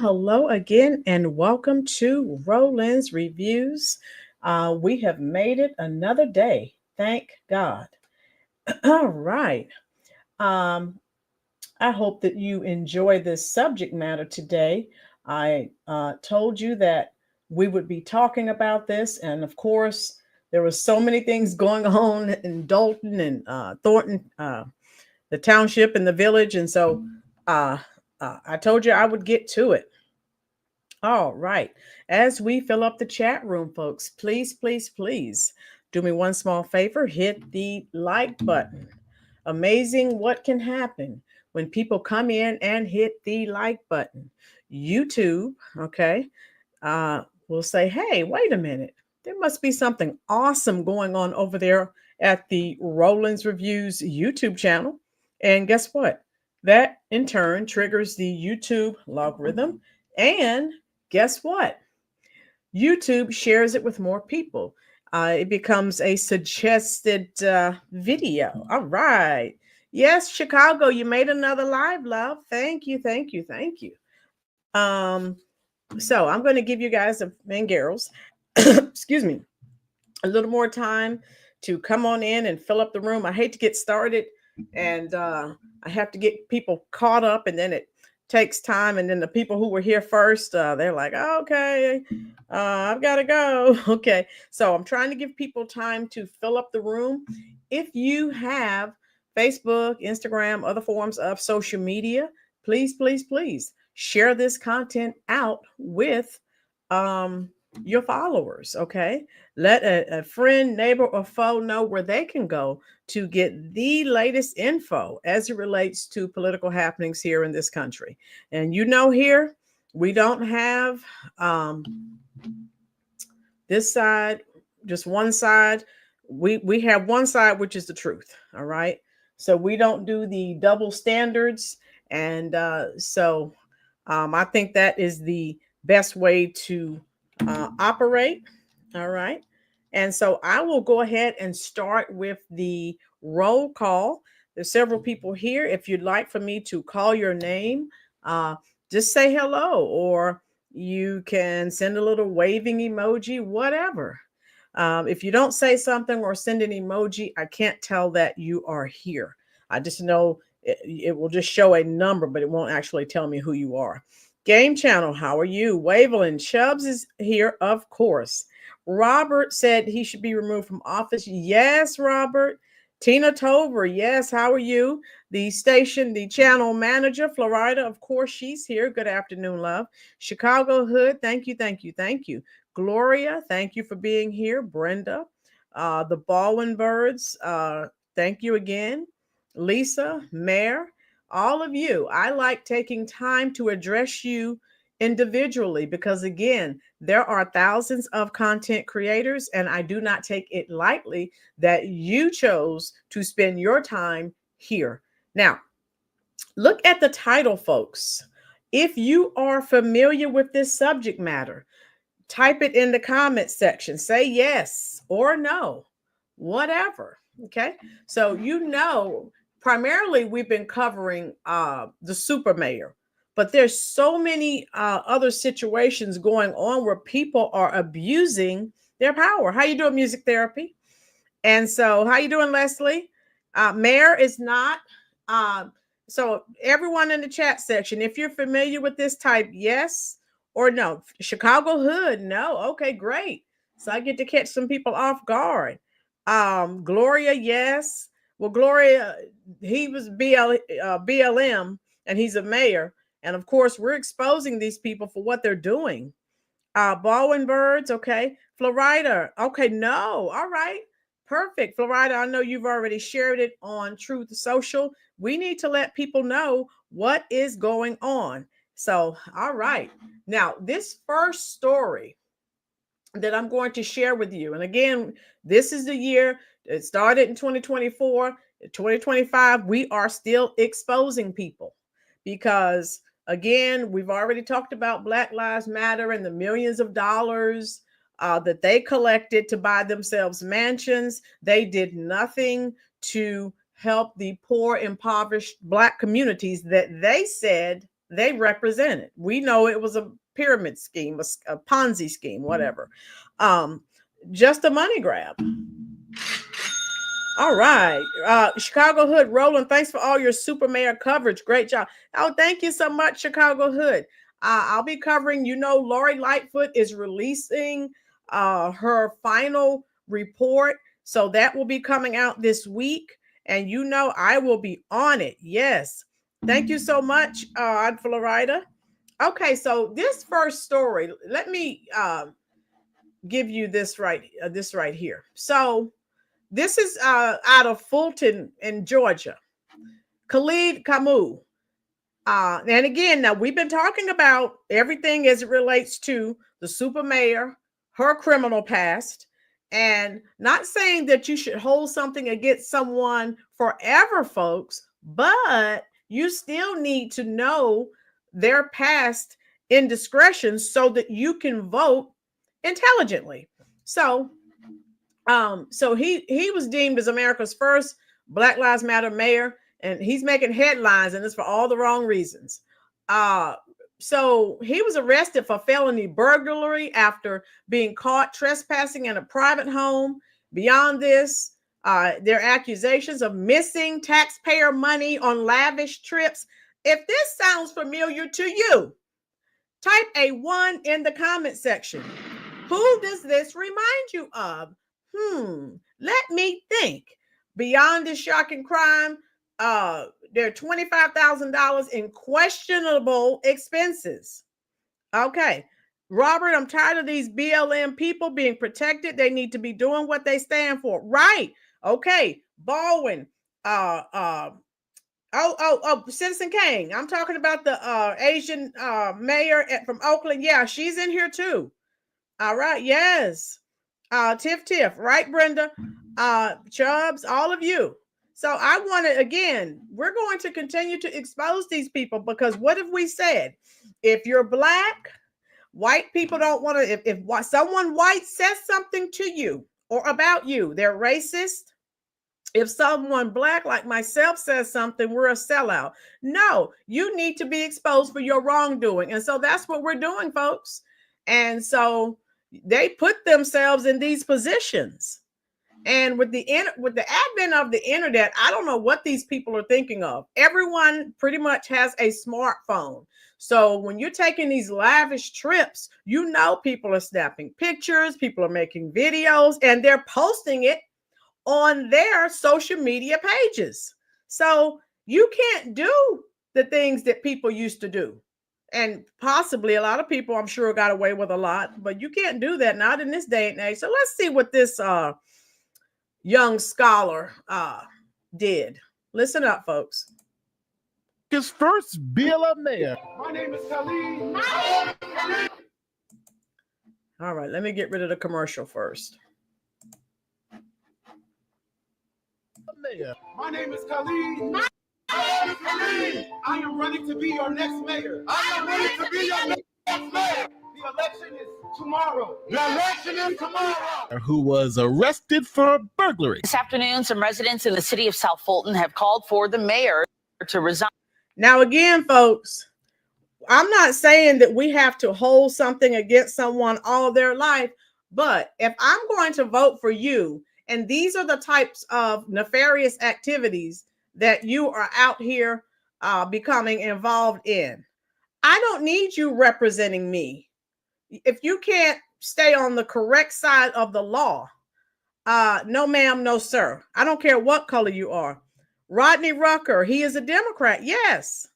Hello again, and welcome to Roland's Reviews. We have made it another day. Thank God. All right. Um, I hope that you enjoy this subject matter today. I told you that we would be talking about this, and of course, there were so many things going on in Dalton and Thornton, the township and the village, and so uh, I told you I would get to it. All right. As we fill up the chat room, folks, please do me one small favor, hit the like button. Amazing what can happen when people come in and hit the like button. YouTube, okay, will say, hey, wait a minute. There must be something awesome going on over there at the Roland's Reviews YouTube channel. And guess what? That in turn triggers the YouTube logarithm. And guess what? YouTube shares it with more people. It becomes a suggested video. All right. Yes, Chicago, you made another live, love. Thank you. Um, so I'm going to give you guys and girls, excuse me, a little more time to come on in and fill up the room. I hate to get started and I have to get people caught up, and then it takes time. And then the people who were here first, they're like, oh, okay, I've got to go. Okay. So I'm trying to give people time to fill up the room. If you have Facebook, Instagram, other forms of social media, please share this content out with your followers. Okay. Let a friend, neighbor, or foe know where they can go to get the latest info as it relates to political happenings here in this country. And here we don't have this side, just one side. We have one side, which is the truth. All right. So we don't do the double standards. And I think that is the best way to operate. All right. And so I will go ahead and start with the roll call. There's several people here. If you'd like for me to call your name, just say hello, or you can send a little waving emoji, whatever. If you don't say something or send an emoji, I can't tell that you are here. I just know it will just show a number, but it won't actually tell me who you are. Game Channel, how are you? Waveland Chubbs is here, of course. Robert said he should be removed from office. Yes, Robert. Tina Tover, yes, how are you? The channel manager, Florida, of course, she's here. Good afternoon, love. Chicago Hood, thank you. Gloria, thank you for being here. Brenda, the Baldwin Birds, thank you again. Lisa, Mayor, all of you. I like taking time to address you individually because, again, there are thousands of content creators, and I do not take it lightly that you chose to spend your time here. Now, look at the title, folks. If you are familiar with this subject matter, type it in the comment section. Say yes or no, whatever. Okay. So, primarily we've been covering the super mayor, but there's so many other situations going on where people are abusing their power. How you doing, music therapy? And so, how you doing, Leslie? Mayor is not. So everyone in the chat section, if you're familiar with this, type yes or no. Chicago Hood, no. Okay, great. So I get to catch some people off guard. Gloria, yes. Well, Gloria, he was BLM, and he's a mayor. And of course, we're exposing these people for what they're doing. Baldwin Birds, okay. Florida, okay, no. All right. Perfect. Florida, I know you've already shared it on Truth Social. We need to let people know what is going on. So, all right. Now, this first story that I'm going to share with you, and again, this is the year, it started in 2024, 2025, we are still exposing people because, again, we've already talked about Black Lives Matter and the millions of dollars that they collected to buy themselves mansions. They did nothing to help the poor, impoverished Black communities that they said they represented. We know it was a pyramid scheme, a Ponzi scheme, whatever. Just a money grab. All right. Chicago Hood, Roland, thanks for all your super mayor coverage. Great job. Oh, thank you so much, Chicago Hood. I'll be covering, Lori Lightfoot is releasing her final report. So that will be coming out this week. And I will be on it. Yes. Thank you so much, Aunt Florida. Okay, so this first story, let me give you this right here. So this is out of Fulton in Georgia. Khalid Kamau. And again, now we've been talking about everything as it relates to the super mayor, her criminal past, and not saying that you should hold something against someone forever, folks, but you still need to know their past indiscretions so that you can vote intelligently. So he was deemed as America's first Black Lives Matter mayor, and he's making headlines, and it's for all the wrong reasons. So he was arrested for felony burglary after being caught trespassing in a private home. Beyond this, there are accusations of missing taxpayer money on lavish trips. If this sounds familiar to you, type a 1 in the comment section. Who does this remind you of? Let me think. Beyond this shocking crime, there are $25,000 in questionable expenses. Okay. Robert, I'm tired of these BLM people being protected. They need to be doing what they stand for. Right. Okay. Baldwin. Citizen Kane. I'm talking about the Asian mayor from Oakland. Yeah, she's in here too. All right. Yes. Tiff. Right, Brenda? Chubbs, all of you. So I want to, again, we're going to continue to expose these people, because what have we said? If you're Black, white people don't want to, if someone white says something to you or about you, they're racist. If someone Black like myself says something, we're a sellout. No, you need to be exposed for your wrongdoing. And so that's what we're doing, folks. And so they put themselves in these positions. And with the advent of the internet, I don't know what these people are thinking of. Everyone pretty much has a smartphone. So when you're taking these lavish trips, people are snapping pictures, people are making videos, and they're posting it on their social media pages. So you can't do the things that people used to do. And possibly a lot of people, I'm sure, got away with a lot, but you can't do that, not in this day and age. So let's see what this young scholar did. Listen up, folks. His first BLM mayor. My name is Khalid. All right, let me get rid of the commercial first. Mayor. My name is Khalid. I am running to be your next mayor. I am ready to be your next mayor. The election is tomorrow. The election is tomorrow. Who was arrested for burglary. This afternoon, some residents in the city of South Fulton have called for the mayor to resign. Now, again, folks, I'm not saying that we have to hold something against someone all their life, but if I'm going to vote for you, and these are the types of nefarious activities that you are out here becoming involved in, I don't need you representing me. If you can't stay on the correct side of the law, no ma'am, no sir. I don't care what color you are. Rodney Rucker, he is a Democrat. Yes.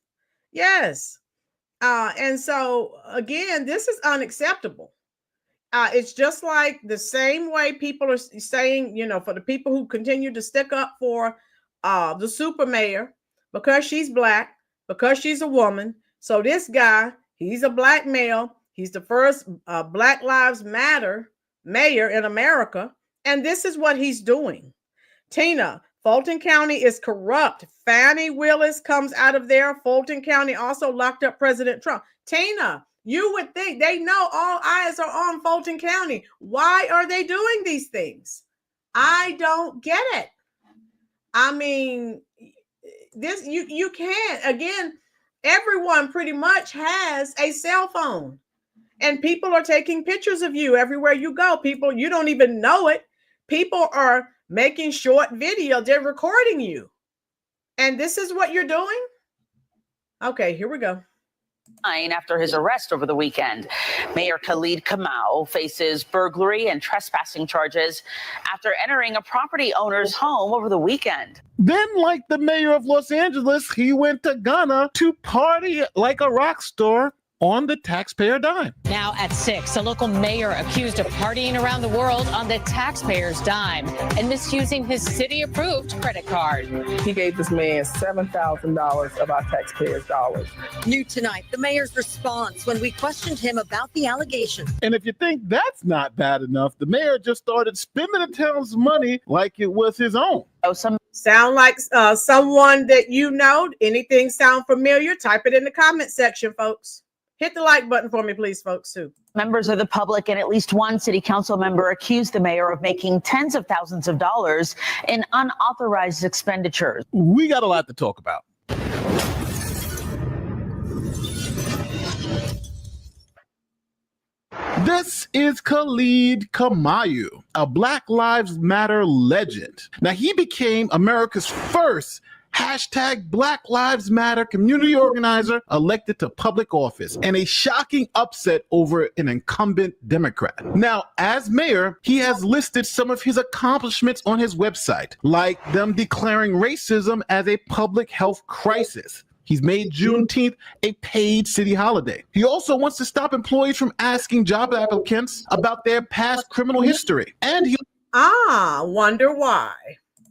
And so, again, this is unacceptable. It's just like the same way people are saying, for the people who continue to stick up for the super mayor, because she's Black, because she's a woman. So this guy, he's a Black male. He's the first Black Lives Matter mayor in America. And this is what he's doing. Tina, Fulton County is corrupt. Fannie Willis comes out of there. Fulton County also locked up President Trump. Tina, you would think they know all eyes are on Fulton County. Why are they doing these things? I don't get it. I mean, this you can't. Again, Everyone pretty much has a cell phone, and people are taking pictures of you everywhere you go. People, you don't even know it. People are making short video. They're recording you. And this is what you're doing? Okay, here we go. After his arrest over the weekend, Mayor Khalid Kamau faces burglary and trespassing charges after entering a property owner's home over the weekend. Then, like the mayor of Los Angeles, he went to Ghana to party like a rock star on the taxpayer dime. Now at 6, a local mayor accused of partying around the world on the taxpayer's dime and misusing his city-approved credit card. He gave this man $7,000 of our taxpayers' dollars. New tonight, the mayor's response when we questioned him about the allegation. And if you think that's not bad enough, the mayor just started spending the town's money like it was his own. Sound like someone that you know? Anything sound familiar? Type it in the comment section, folks. Hit the like button for me, please, folks, too. Members of the public and at least one city council member accused the mayor of making tens of thousands of dollars in unauthorized expenditures. We got a lot to talk about. This is Khalid Kamau, a Black Lives Matter legend. Now, he became America's first #Black Lives Matter community organizer elected to public office, and a shocking upset over an incumbent Democrat. Now, as mayor, he has listed some of his accomplishments on his website, like them declaring racism as a public health crisis. He's made Juneteenth a paid city holiday. He also wants to stop employees from asking job applicants about their past criminal history. And he wonder why.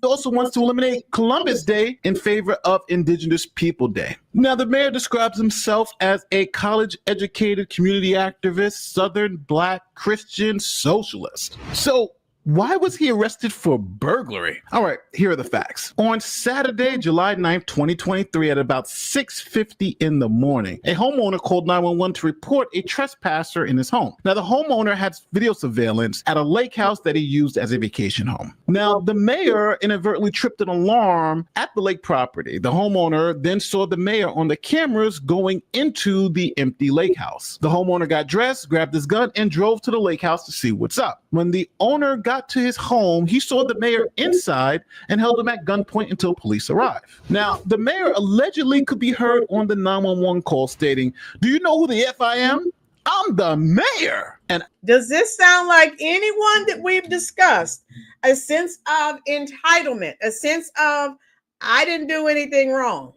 also wants to eliminate Columbus Day in favor of Indigenous People Day. Now, the mayor describes himself as a college-educated community activist, Southern Black Christian socialist. So, why was he arrested for burglary? All right, here are the facts. On Saturday, July 9th, 2023, at about 6:50 in the morning, a homeowner called 911 to report a trespasser in his home. Now, the homeowner had video surveillance at a lake house that he used as a vacation home. Now, the mayor inadvertently tripped an alarm at the lake property. The homeowner then saw the mayor on the cameras going into the empty lake house. The homeowner got dressed, grabbed his gun, and drove to the lake house to see what's up. When the owner got to his home, he saw the mayor inside and held him at gunpoint until police arrived. Now, the mayor allegedly could be heard on the 911 call stating, "Do you know who the F I am? I'm the mayor." And does this sound like anyone that we've discussed? A sense of entitlement, a sense of I didn't do anything wrong.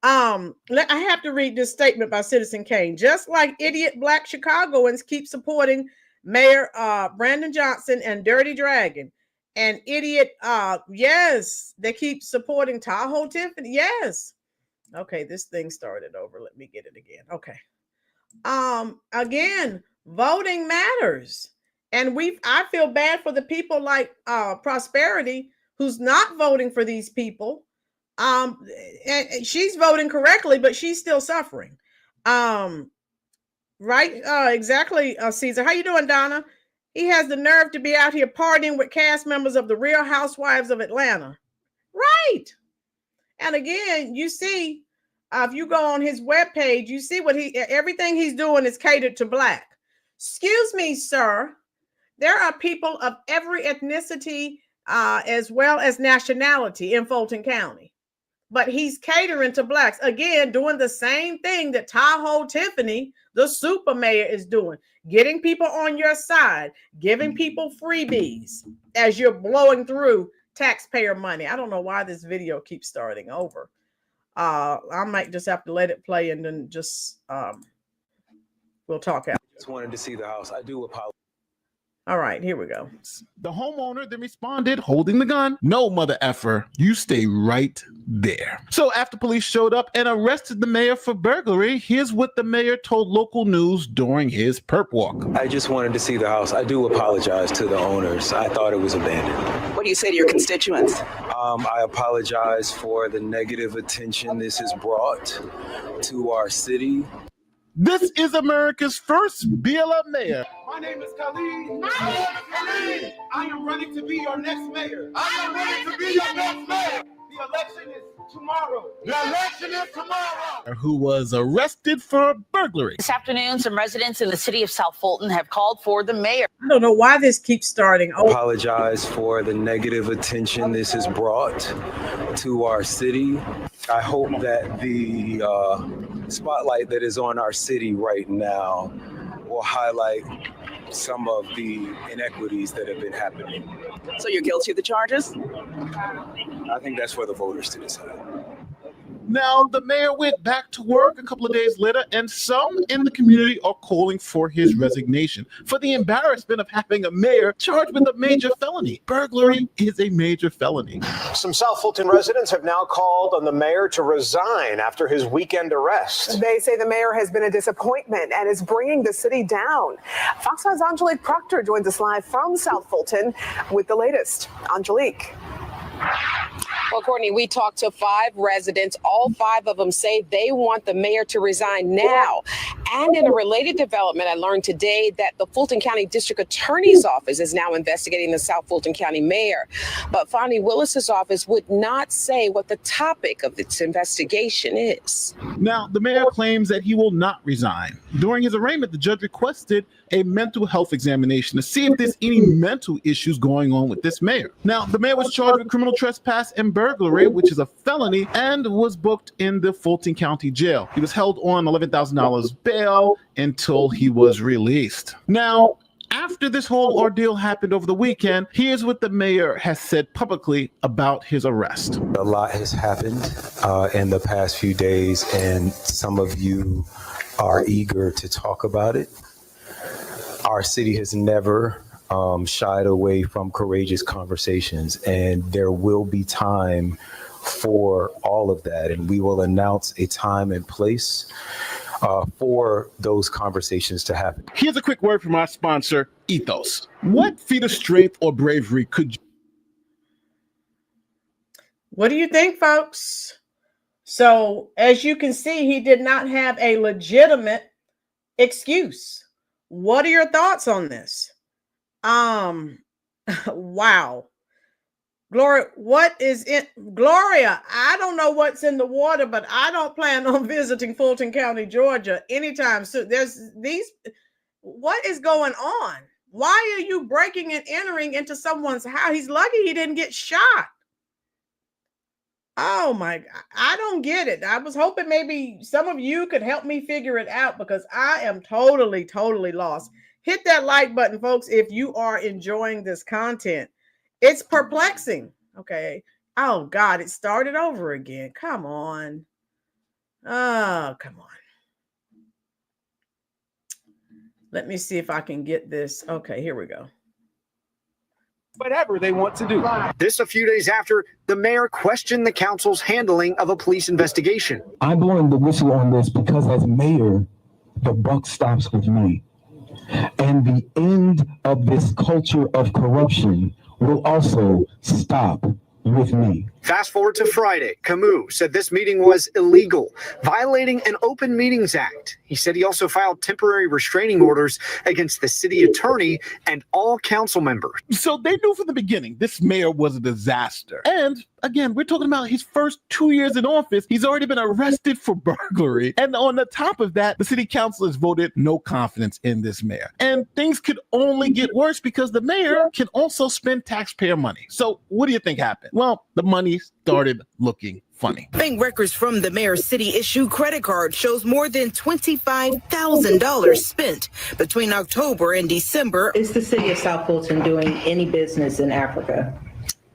I have to read this statement by Citizen Kane. Just like idiot Black Chicagoans keep supporting Mayor Brandon Johnson and Dirty Dragon, and idiot, yes, they keep supporting Tahoe Tiffany. Yes. Okay, this thing started over. Let me get it again. Okay. Again, voting matters. And I feel bad for the people like Prosperity who's not voting for these people. And she's voting correctly, but she's still suffering. Right? Exactly, Caesar. How you doing, Donna? He has the nerve to be out here partying with cast members of the Real Housewives of Atlanta. Right. And again, you see, if you go on his webpage, you see everything he's doing is catered to Black. Excuse me, sir. There are people of every ethnicity as well as nationality in Fulton County. But he's catering to Blacks. Again, doing the same thing that Tahoe Tiffany, the super mayor, is doing. Getting people on your side, giving people freebies as you're blowing through taxpayer money. I don't know why this video keeps starting over. I might just have to let it play and then just we'll talk out. Just wanted to see the house. I do apologize. All right, here we go. the homeowner then responded, holding the gun, "No, mother effer, you stay right there." So after police showed up and arrested the mayor for burglary, here's what the mayor told local news during his perp walk. I just wanted to see the house. I do apologize to the owners. I thought it was abandoned. What do you say to your constituents? I apologize for the negative attention this has brought to our city. This is America's first BLM mayor. My name is Khalid. I am running to be your next mayor. I am ready to be your next mayor. The election is tomorrow. The election is tomorrow. Who was arrested for burglary. This afternoon, some residents in the city of South Fulton have called for the mayor. I don't know why this keeps starting. Oh, Apologize for the negative attention this has brought to our city. I hope that the spotlight that is on our city right now will highlight some of the inequities that have been happening. So you're guilty of the charges? I think that's for the voters to decide. Now, the mayor went back to work a couple of days later, and some in the community are calling for his resignation for the embarrassment of having a mayor charged with a major felony. Burglary is a major felony. Some South Fulton residents have now called on the mayor to resign after his weekend arrest. They say the mayor has been a disappointment and is bringing the city down. Fox News' Angelique Proctor joins us live from South Fulton with the latest. Angelique. Well, Courtney, we talked to 5 residents. All 5 of them say they want the mayor to resign now. And in a related development, I learned today that the Fulton County District Attorney's Office is now investigating the South Fulton County mayor. But Fonnie Willis's office would not say what the topic of its investigation is. Now, the mayor claims that he will not resign. During his arraignment, the judge requested a mental health examination to see if there's any mental issues going on with this mayor. Now, the mayor was charged with criminal trespass and burglary, which is a felony, and was booked in the Fulton County Jail. He was held on $11,000 bail until he was released. Now, after this whole ordeal happened over the weekend, here's what the mayor has said publicly about his arrest. A lot has happened in the past few days, and some of you are eager to talk about it. Our city has never shied away from courageous conversations, and there will be time for all of that, and we will announce a time and place for those conversations to happen. Here's a quick word from our sponsor, Ethos. What feat of strength or bravery could you? what do you think, folks? So, as you can see, he did not have a legitimate excuse. What are your thoughts on this? Wow. Gloria, what is it? Gloria, I don't know what's in the water, but I don't plan on visiting Fulton County, Georgia anytime soon. What is going on? Why are you breaking and entering into someone's house? He's lucky he didn't get shot. Oh my God, I don't get it. I was hoping maybe some of you could help me figure it out because I am totally lost. Hit that like button, folks, if you are enjoying this content. It's perplexing. Okay. Oh God, it started over again. Come on. Oh, come on. Let me see if I can get this. Okay, here we go. Whatever they want to do. This a few days after the mayor questioned the council's handling of a police investigation. I'm blowing the whistle on this because as mayor, the buck stops with me. And the end of this culture of corruption will also stop with me. Fast forward to Friday, Kamau said this meeting was illegal, violating an Open Meetings Act. He said he also filed temporary restraining orders against the city attorney and all council members. So they knew from the beginning this mayor was a disaster. And again, we're talking about his first 2 years in office. He's already been arrested for burglary. And on the top of that, the city council has voted no confidence in this mayor. And things could only get worse because the mayor can also spend taxpayer money. So what do you think happened? Well, the money started looking funny. Bank records from the mayor's city-issued credit card shows more than $25,000 spent between October and December. Is the city of South Fulton doing any business in Africa?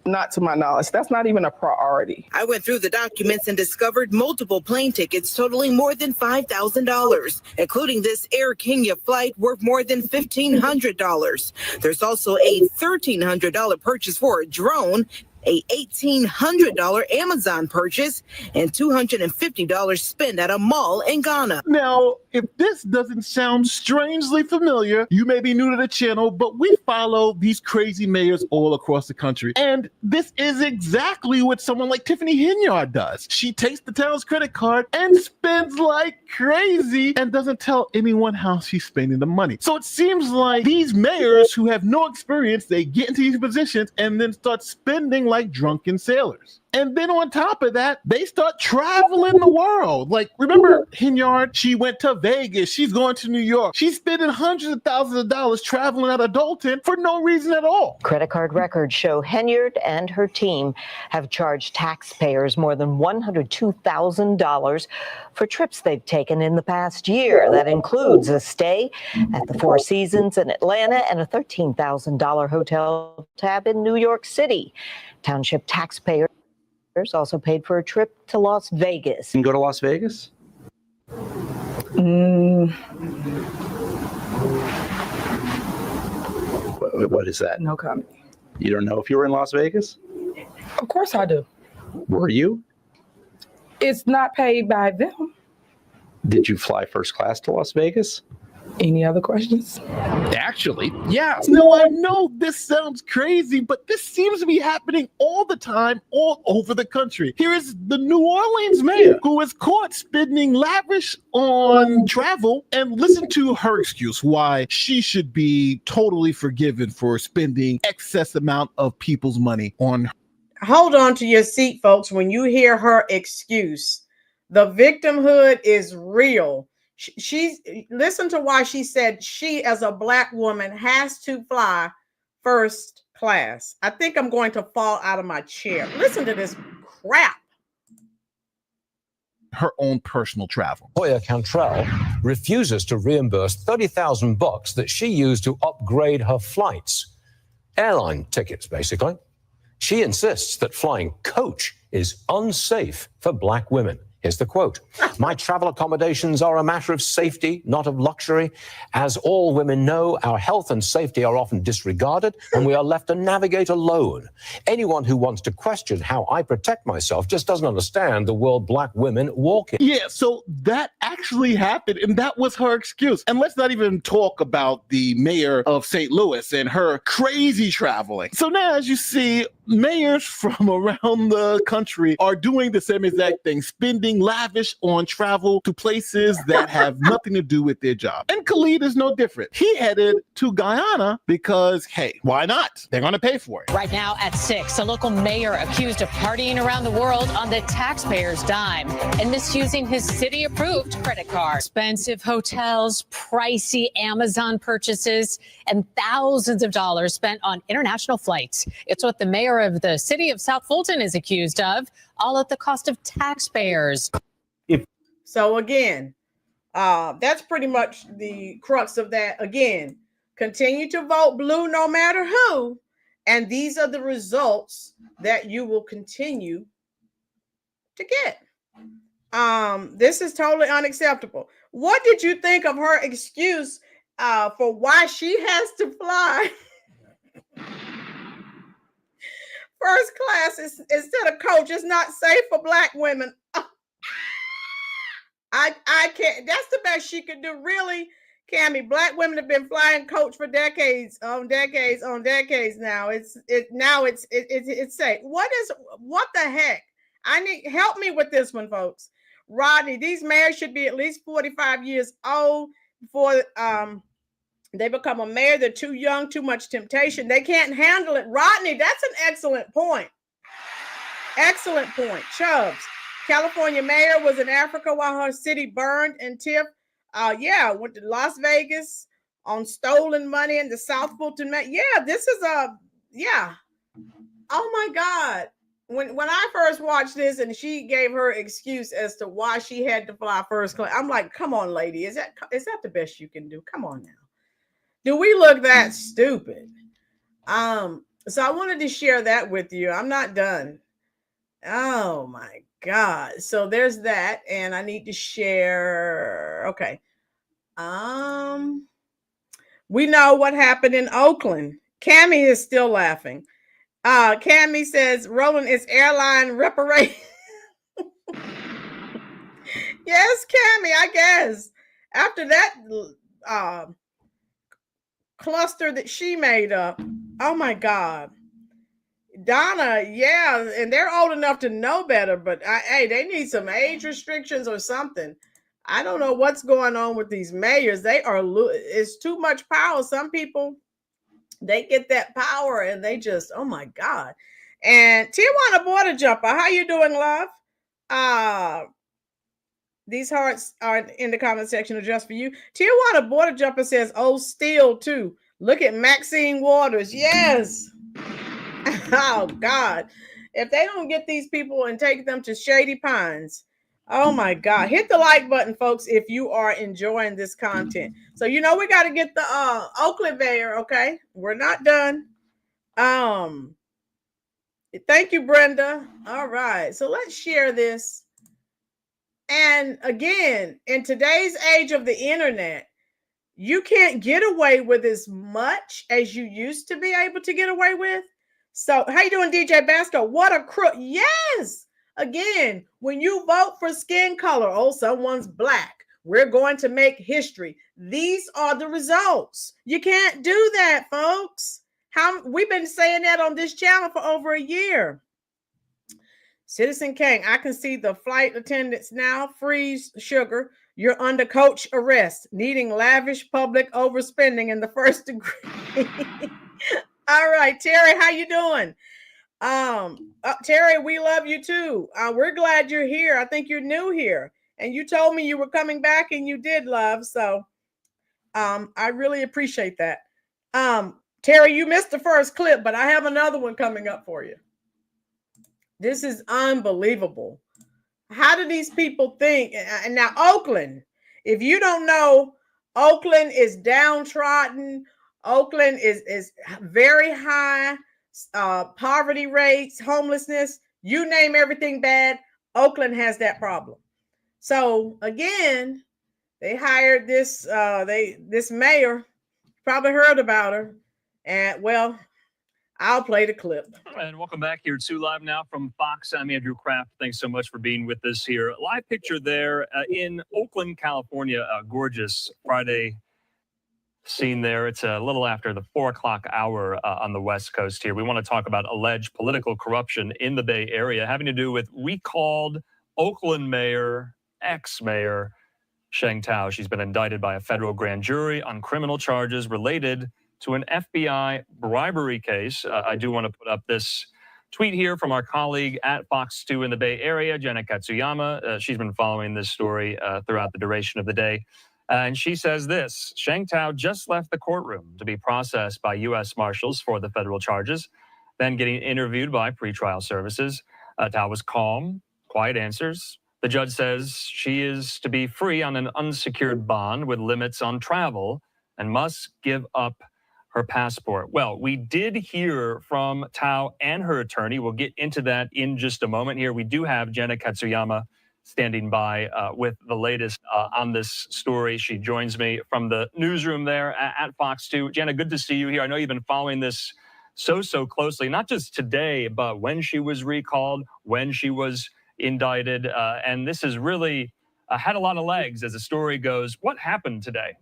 Not to my knowledge. That's not even a priority. I went through the documents and discovered multiple plane tickets totaling more than $5,000, including this Air Kenya flight worth more than $1,500. There's also a $1,300 purchase for a drone, a $1,800 Amazon purchase, and $250 spent at a mall in Ghana. Now, if this doesn't sound strangely familiar, you may be new to the channel, but we follow these crazy mayors all across the country. And this is exactly what someone like Tiffany Hinyard does. She takes the town's credit card and spends like crazy and doesn't tell anyone how she's spending the money. So it seems like these mayors who have no experience, they get into these positions and then start spending like drunken sailors. And then on top of that, they start traveling the world. Like, remember Hinyard? She went to Vegas. She's going to New York. She's spending hundreds of thousands of dollars traveling out of Dalton for no reason at all. Credit card records show Henyard and her team have charged taxpayers more than $102,000 for trips they've taken in the past year. That includes a stay at the Four Seasons in Atlanta and a $13,000 hotel tab in New York City. Township taxpayers also paid for a trip to Las Vegas. You can go to Las Vegas? What is that? No comment. You don't know if you were in Las Vegas? Of course I do. Were you? It's not paid by them. Did you fly first class to Las Vegas? Any other questions? Actually, yes. Now, I know this sounds crazy, but this seems to be happening all the time, all over the country. Here is the New Orleans mayor who was caught spending lavish on travel, and listen to her excuse why she should be totally forgiven for spending excess amount of people's money on her. Hold on to your seat, folks. When you hear her excuse, the victimhood is real. She's listen to why she said she, as a Black woman, has to fly first class. I think I'm going to fall out of my chair. Listen to this crap. Her own personal travel. Hoya Cantrell refuses to reimburse $30,000 that she used to upgrade her flights. Airline tickets, basically. She insists that flying coach is unsafe for Black women. Here's the quote. My travel accommodations are a matter of safety, not of luxury. As all women know, our health and safety are often disregarded and we are left to navigate alone. Anyone who wants to question how I protect myself just doesn't understand the world Black women walk in. Yeah, so that actually happened, and that was her excuse. And let's not even talk about the mayor of St. Louis and her crazy traveling. So now, as you see, mayors from around the country are doing the same exact thing, spending lavish on travel to places that have nothing to do with their job. And Khalid is no different. He headed to Guyana because, hey, why not? They're going to pay for it. Right now at 6, a local mayor accused of partying around the world on the taxpayer's dime and misusing his city-approved credit card. Expensive hotels, pricey Amazon purchases, and thousands of dollars spent on international flights. It's what the mayor of the city of South Fulton is accused of, all at the cost of taxpayers. So again, that's pretty much the crux of that. Again, continue to vote blue no matter who. And these are the results that you will continue to get. This is totally unacceptable. What did you think of her excuse for why she has to fly first class instead of coach? It's not safe for Black women. I can't. That's the best she could do, really, Cammie. Black women have been flying coach for decades on decades on decades now. It's safe. What the heck? I need help me with this one, folks. Rodney, these mayors should be at least 45 years old before they become a mayor. They're too young, too much temptation. They can't handle it. Rodney, that's an excellent point. Excellent point. Chubbs, California mayor was in Africa while her city burned in Tiff. Went to Las Vegas on stolen money in the South Fulton. This is oh my God. When I first watched this and she gave her excuse as to why she had to fly first class, I'm like, come on, lady. Is that the best you can do? Come on now. Do we look that stupid? So I wanted to share that with you. I'm not done. Oh my God. So there's that. And I need to share. Okay. We know what happened in Oakland. Cammie is still laughing. Cammie says rolling is airline reparation. Yes, Cammie, I guess. After that cluster that she made up. Oh my God. Donna, yeah, and they're old enough to know better, but hey, they need some age restrictions or something. I don't know what's going on with these mayors. It's too much power. Some people, they get that power and they just, oh my God. And Tijuana Border Jumper, how you doing, love? These hearts are in the comment section are just for you. Tijuana Border Jumper says, oh, still too. Look at Maxine Waters. Yes. Oh, God. If they don't get these people and take them to Shady Pines, oh, my God. Hit the like button, folks, if you are enjoying this content. So, we got to get the Oakland mayor, okay? We're not done. Thank you, Brenda. All right. So let's share this. And again, in today's age of the internet, you can't get away with as much as you used to be able to get away with. So how you doing, DJ Basco? What a crook. Yes. Again, when you vote for skin color, oh, someone's black, we're going to make history. These are the results. You can't do that, folks. We've been saying that on this channel for over a year. Citizen King, I can see the flight attendants now. Freeze, sugar. You're under coach arrest, needing lavish public overspending in the first degree. All right, Terry, how you doing? Terry, we love you too. We're glad you're here. I think you're new here. And you told me you were coming back, and you did, love. So I really appreciate that. Terry, you missed the first clip, but I have another one coming up for you. This is unbelievable. How do these people think? And now Oakland, if you don't know, Oakland is downtrodden. Oakland is very high poverty rates, homelessness, you name everything bad. Oakland has that problem. So again, they hired this mayor, probably heard about her. And well, I'll play the clip. And welcome back here to Live Now from Fox. I'm Andrew Kraft. Thanks so much for being with us here. Live picture there in Oakland, California. A gorgeous Friday scene there. It's a little after the 4 o'clock hour on the West Coast here. We want to talk about alleged political corruption in the Bay Area having to do with recalled Oakland mayor, ex-mayor Sheng Tao. She's been indicted by a federal grand jury on criminal charges related to an FBI bribery case. I do want to put up this tweet here from our colleague at Fox 2 in the Bay Area, Jenna Katsuyama. She's been following this story throughout the duration of the day. And she says this: Sheng Tao just left the courtroom to be processed by U.S. Marshals for the federal charges, then getting interviewed by pretrial services. Tao was calm, quiet answers. The judge says she is to be free on an unsecured bond with limits on travel and must give up her passport. Well, we did hear from Tao and her attorney. We'll get into that in just a moment here. We do have Jenna Katsuyama standing by with the latest on this story. She joins me from the newsroom there at Fox 2. Jenna, good to see you here. I know you've been following this so closely, not just today, but when she was recalled, when she was indicted. And this has really had a lot of legs as the story goes. What happened today?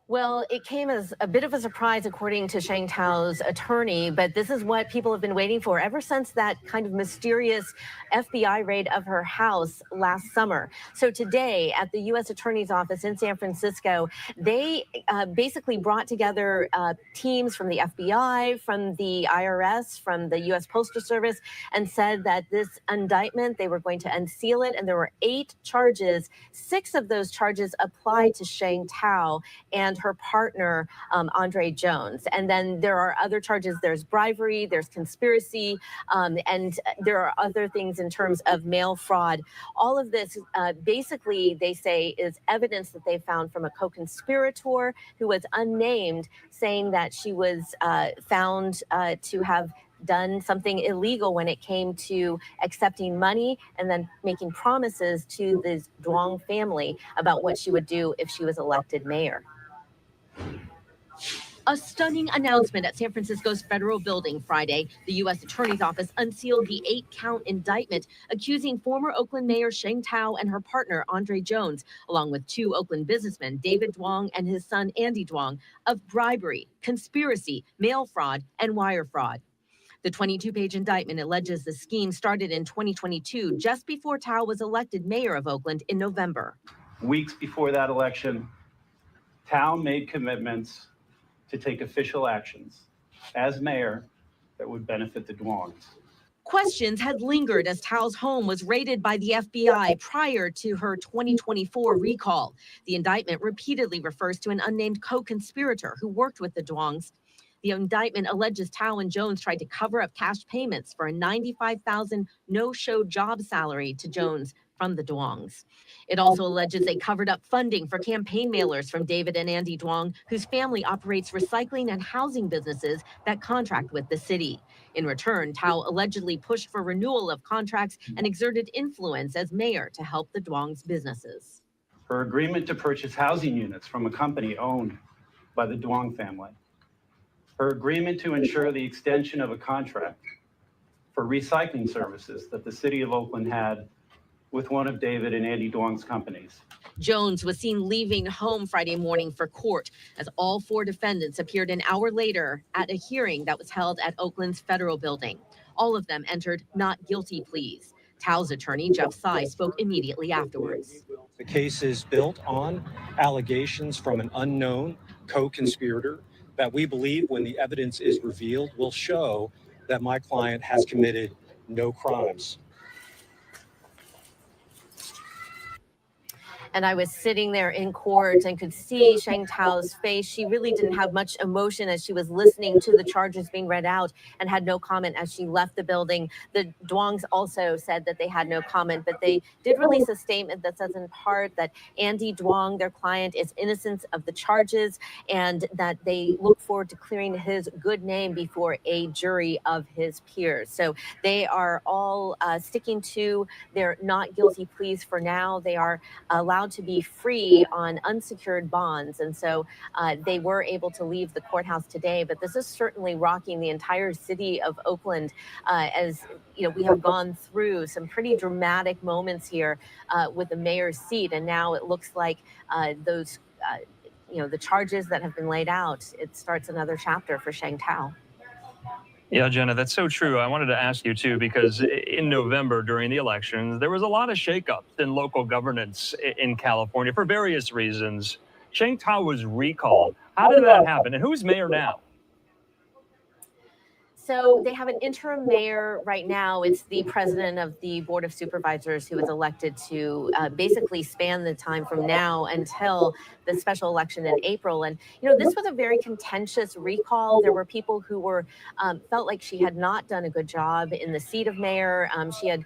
Well, it came as a bit of a surprise, according to Sheng Tao's attorney, but this is what people have been waiting for ever since that kind of mysterious FBI raid of her house last summer. So today at the U.S. Attorney's Office in San Francisco, they basically brought together teams from the FBI, from the IRS, from the U.S. Postal Service, and said that this indictment, they were going to unseal it, and there were 8 charges. 6 of those charges applied to Sheng Tao and her partner, Andre Jones. And then there are other charges. There's bribery, there's conspiracy, and there are other things in terms of mail fraud. All of this, basically, they say, is evidence that they found from a co-conspirator who was unnamed, saying that she was found to have done something illegal when it came to accepting money and then making promises to the Duong family about what she would do if she was elected mayor. A stunning announcement at San Francisco's federal building Friday. The U.S. Attorney's Office unsealed the 8-count indictment accusing former Oakland Mayor Sheng Tao and her partner, Andre Jones, along with 2 Oakland businessmen, David Duong and his son, Andy Duong, of bribery, conspiracy, mail fraud, and wire fraud. The 22-page indictment alleges the scheme started in 2022, just before Tao was elected mayor of Oakland in November. Weeks before that election, Tao made commitments to take official actions as mayor that would benefit the Duongs. Questions had lingered as Tao's home was raided by the FBI prior to her 2024 recall. The indictment repeatedly refers to an unnamed co-conspirator who worked with the Duongs. The indictment alleges Tao and Jones tried to cover up cash payments for a $95,000 no-show job salary to Jones from the Duongs. It also alleges they covered up funding for campaign mailers from David and Andy Duong, whose family operates recycling and housing businesses that contract with the city. In return, Tao allegedly pushed for renewal of contracts and exerted influence as mayor to help the Duong's businesses. Her agreement to purchase housing units from a company owned by the Duong family. Her agreement to ensure the extension of a contract for recycling services that the city of Oakland had with one of David and Andy Duong's companies. Jones was seen leaving home Friday morning for court as all 4 defendants appeared an hour later at a hearing that was held at Oakland's federal building. All of them entered not guilty pleas. Tao's attorney, Jeff Tsai, spoke immediately afterwards. The case is built on allegations from an unknown co-conspirator that we believe, when the evidence is revealed, will show that my client has committed no crimes. And I was sitting there in court and could see Sheng Tao's face. She really didn't have much emotion as she was listening to the charges being read out and had no comment as she left the building. The Duongs also said that they had no comment, but they did release a statement that says in part that Andy Duong, their client, is innocent of the charges and that they look forward to clearing his good name before a jury of his peers. So they are all sticking to their not guilty pleas for now. They are allowed to be free on unsecured bonds. And so they were able to leave the courthouse today. But this is certainly rocking the entire city of Oakland as you know, we have gone through some pretty dramatic moments here with the mayor's seat. And now it looks like those, the charges that have been laid out, it starts another chapter for Sheng Tao. Yeah, Jenna, that's so true. I wanted to ask you, too, because in November during the elections, there was a lot of shakeups in local governance in California for various reasons. Sheng Tao was recalled. How did that happen? And who's mayor now? So they have an interim mayor right now. It's the president of the Board of Supervisors who was elected to basically span the time from now until the special election in April. And, this was a very contentious recall. There were people who were felt like she had not done a good job in the seat of mayor. She had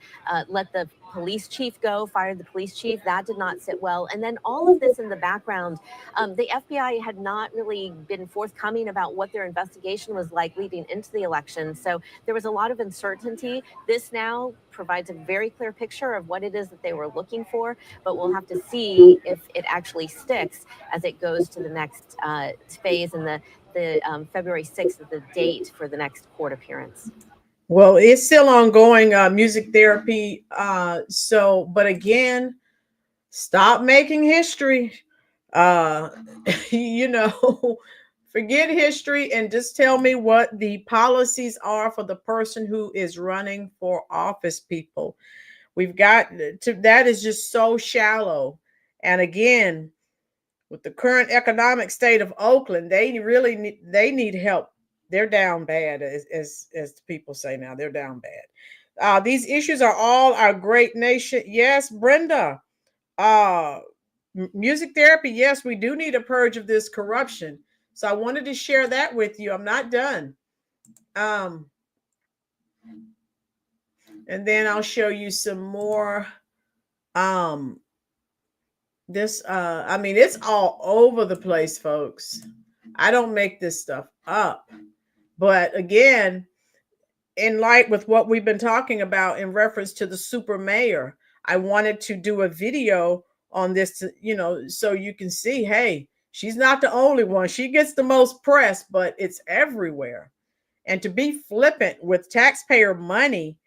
let the police chief go, fired the police chief. That did not sit well. And then all of this in the background, the FBI had not really been forthcoming about what their investigation was like leading into the election. So there was a lot of uncertainty. This now provides a very clear picture of what it is that they were looking for, but we'll have to see if it actually sticks as it goes to the next phase, and the February 6th is the date for the next court appearance. Well, it's still ongoing, music therapy. But again, stop making history. Forget history and just tell me what the policies are for the person who is running for office, people. We've got to, that is just so shallow. And again, with the current economic state of Oakland, they need help. They're down bad, as people say now. They're down bad. These issues are all our great nation. Yes, Brenda. Music therapy. Yes, we do need a purge of this corruption. So I wanted to share that with you. I'm not done. And then I'll show you some more. It's all over the place, folks. I don't make this stuff up. But again, in light with what we've been talking about in reference to the super mayor, I wanted to do a video on this, so you can see, hey, she's not the only one. She gets the most press, but it's everywhere. And to be flippant with taxpayer money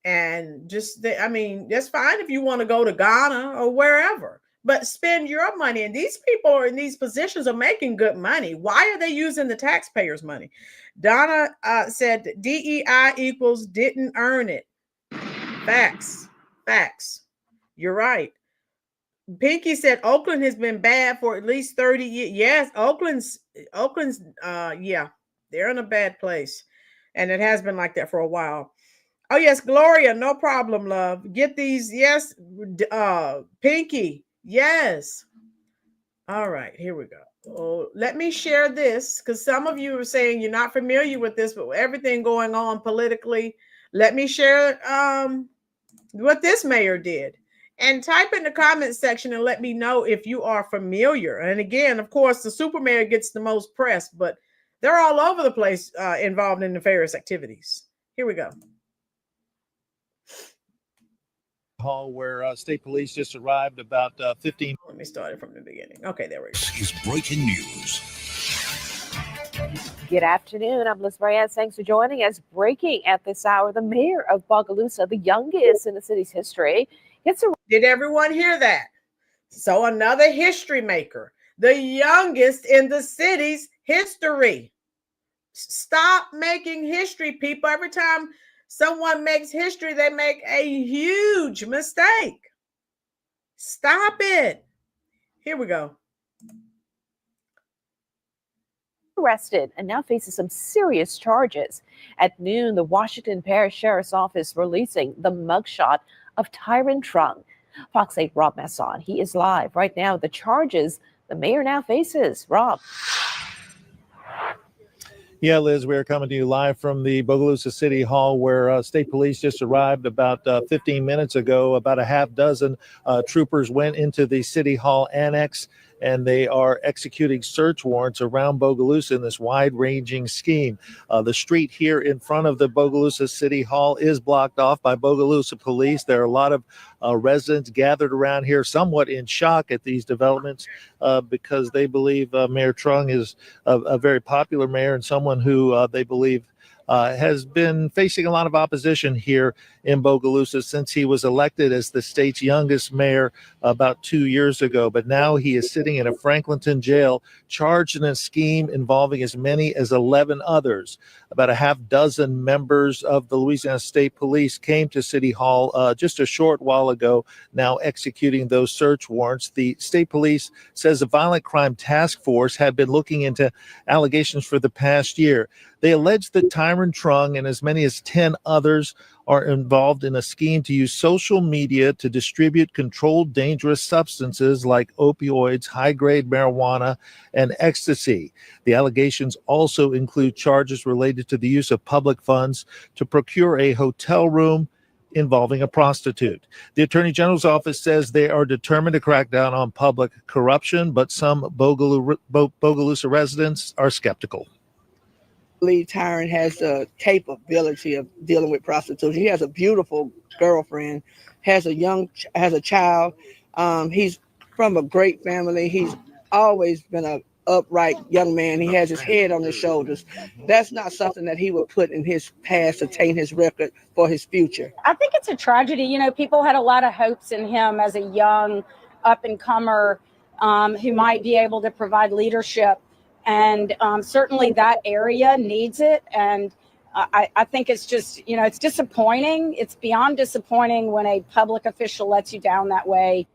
and that's fine if you want to go to Ghana or wherever, but spend your money. And these people are in these positions are making good money. Why are they using the taxpayers' money? Donna said DEI equals didn't earn it. Facts. You're right. Pinky said Oakland has been bad for at least 30 years. Yes, Oakland's yeah, they're in a bad place. And it has been like that for a while. Oh, yes, Gloria, no problem, love. Get these. Yes, Pinky. Yes. All right, here we go. Oh, let me share this because some of you are saying you're not familiar with this, but everything going on politically. Let me share what this mayor did. And type in the comment section and let me know if you are familiar. And again, of course, the super mayor gets the most press, but they're all over the place involved in nefarious activities. Here we go. Hall where state police just arrived about 15. Let me start it from the beginning. Okay, there we go. Is breaking news. Good afternoon. I'm Liz Reyes. Thanks for joining us. Breaking at this hour, the mayor of Bogalusa, the youngest in the city's history, gets a. Did everyone hear that? So another history maker, the youngest in the city's history. Stop making history, people. Every time someone makes history, they make a huge mistake. Stop it. Here we go. Arrested and now faces some serious charges. At noon, the Washington Parish Sheriff's Office releasing the mugshot of Tyron Trung. Fox 8 Rob Masson, he is live right now. The charges the mayor now faces. Rob. Yeah, Liz, we're coming to you live from the Bogalusa City Hall where state police just arrived about 15 minutes ago. About a half dozen troopers went into the City Hall annex, and they are executing search warrants around Bogalusa in this wide-ranging scheme. The street here in front of the Bogalusa City Hall is blocked off by Bogalusa police. There are a lot of residents gathered around here, somewhat in shock at these developments because they believe Mayor Trung is a very popular mayor and someone who they believe has been facing a lot of opposition here in Bogalusa since he was elected as the state's youngest mayor about 2 years ago. But now he is sitting in a Franklinton jail, charged in a scheme involving as many as 11 others. About a half dozen members of the Louisiana State Police came to City Hall just a short while ago, now executing those search warrants. The state police says the Violent Crime Task Force had been looking into allegations for the past year. They allege that Tyron Trung and as many as 10 others are involved in a scheme to use social media to distribute controlled dangerous substances like opioids, high-grade marijuana, and ecstasy. The allegations also include charges related to the use of public funds to procure a hotel room involving a prostitute. The Attorney General's office says they are determined to crack down on public corruption, but some Bogalusa residents are skeptical. Believe Tyron has the capability of dealing with prostitution. He has a beautiful girlfriend, has a child. He's from a great family. He's always been an upright young man. He has his head on his shoulders. That's not something that he would put in his past to taint his record for his future. I think it's a tragedy. You know, people had a lot of hopes in him as a young up-and-comer who might be able to provide leadership. And certainly that area needs it. And I think it's just, you know, it's disappointing. It's beyond disappointing when a public official lets you down that way.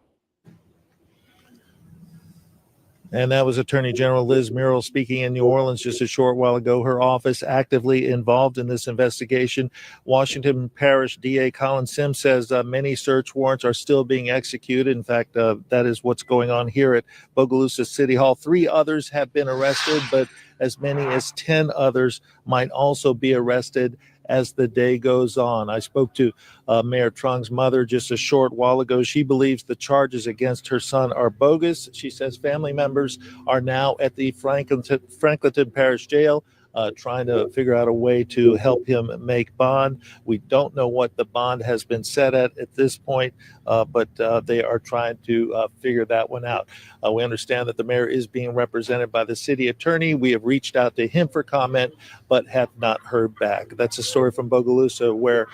And that was Attorney General Liz Murrill speaking in New Orleans just a short while ago. Her office actively involved in this investigation. Washington Parish DA Colin Sims says many search warrants are still being executed. In fact, that is what's going on here at Bogalusa City Hall. 3 others have been arrested, but as many as 10 others might also be arrested as the day goes on. I spoke to Mayor Trung's mother just a short while ago. She believes the charges against her son are bogus. She says family members are now at the Franklinton Parish Jail trying to figure out a way to help him make bond. We don't know what the bond has been set at this point, but they are trying to figure that one out. We understand that the mayor is being represented by the city attorney. We have reached out to him for comment, but have not heard back. That's a story from Bogalusa where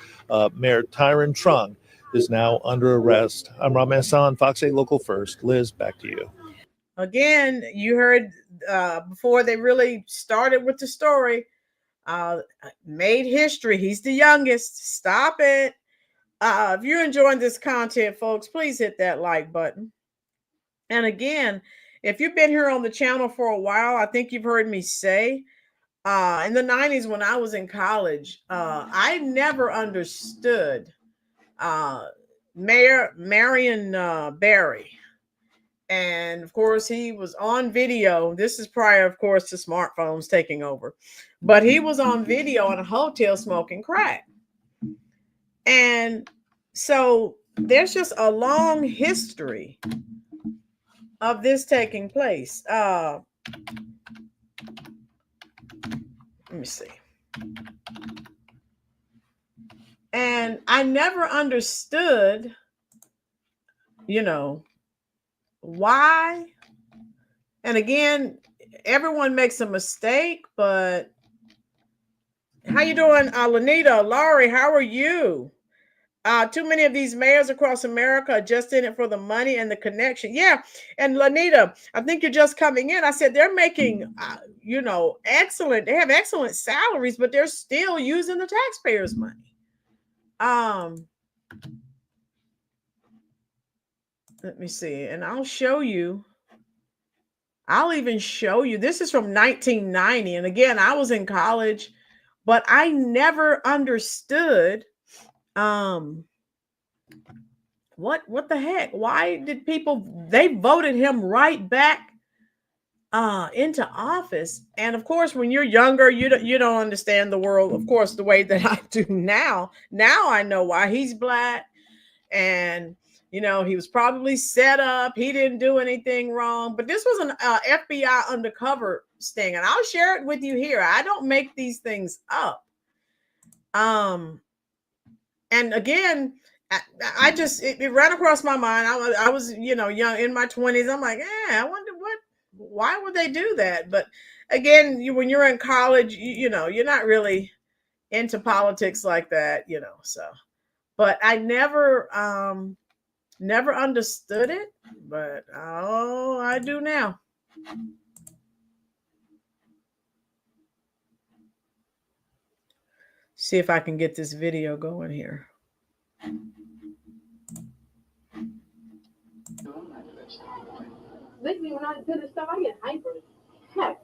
Mayor Tyron Trung is now under arrest. I'm Rob Masson, Fox 8 Local First. Liz, back to you. Again, you heard before they really started with the story, made history. He's the youngest. Stop it. If you're enjoying this content, folks, please hit that like button. And again, if you've been here on the channel for a while, I think you've heard me say, in the 90s when I was in college, I never understood Mayor Marion Barry. And of course, he was on video. This is prior, of course, to smartphones taking over. But he was on video in a hotel smoking crack. And so there's just a long history of this taking place. Let me see. And I never understood, why. And again, everyone makes a mistake, but how you doing, Lanita? Laurie, how are you? Too many of these mayors across America are just in it for the money and the connection. Yeah. And Lanita, I think you're just coming in. I said they're making, excellent. They have excellent salaries, but they're still using the taxpayers' money. Let me see. And I'll show you. I'll even show you. This is from 1990. And again, I was in college, but I never understood what the heck? Why did they voted him right back into office? And of course, when you're younger, you don't understand the world, of course, the way that I do now. Now I know why. He's black, and he was probably set up. He didn't do anything wrong, but this was an FBI undercover sting, and I'll share it with you here. I don't make these things up. And again, I just it ran across my mind. I was young in my 20s. I'm like, I wonder why would they do that? But again, when you're in college, you're not really into politics like that, so. But I never understood it, but I do now. See if I can get this video going here. Lately, when I do this stuff, I get hyper. Heck.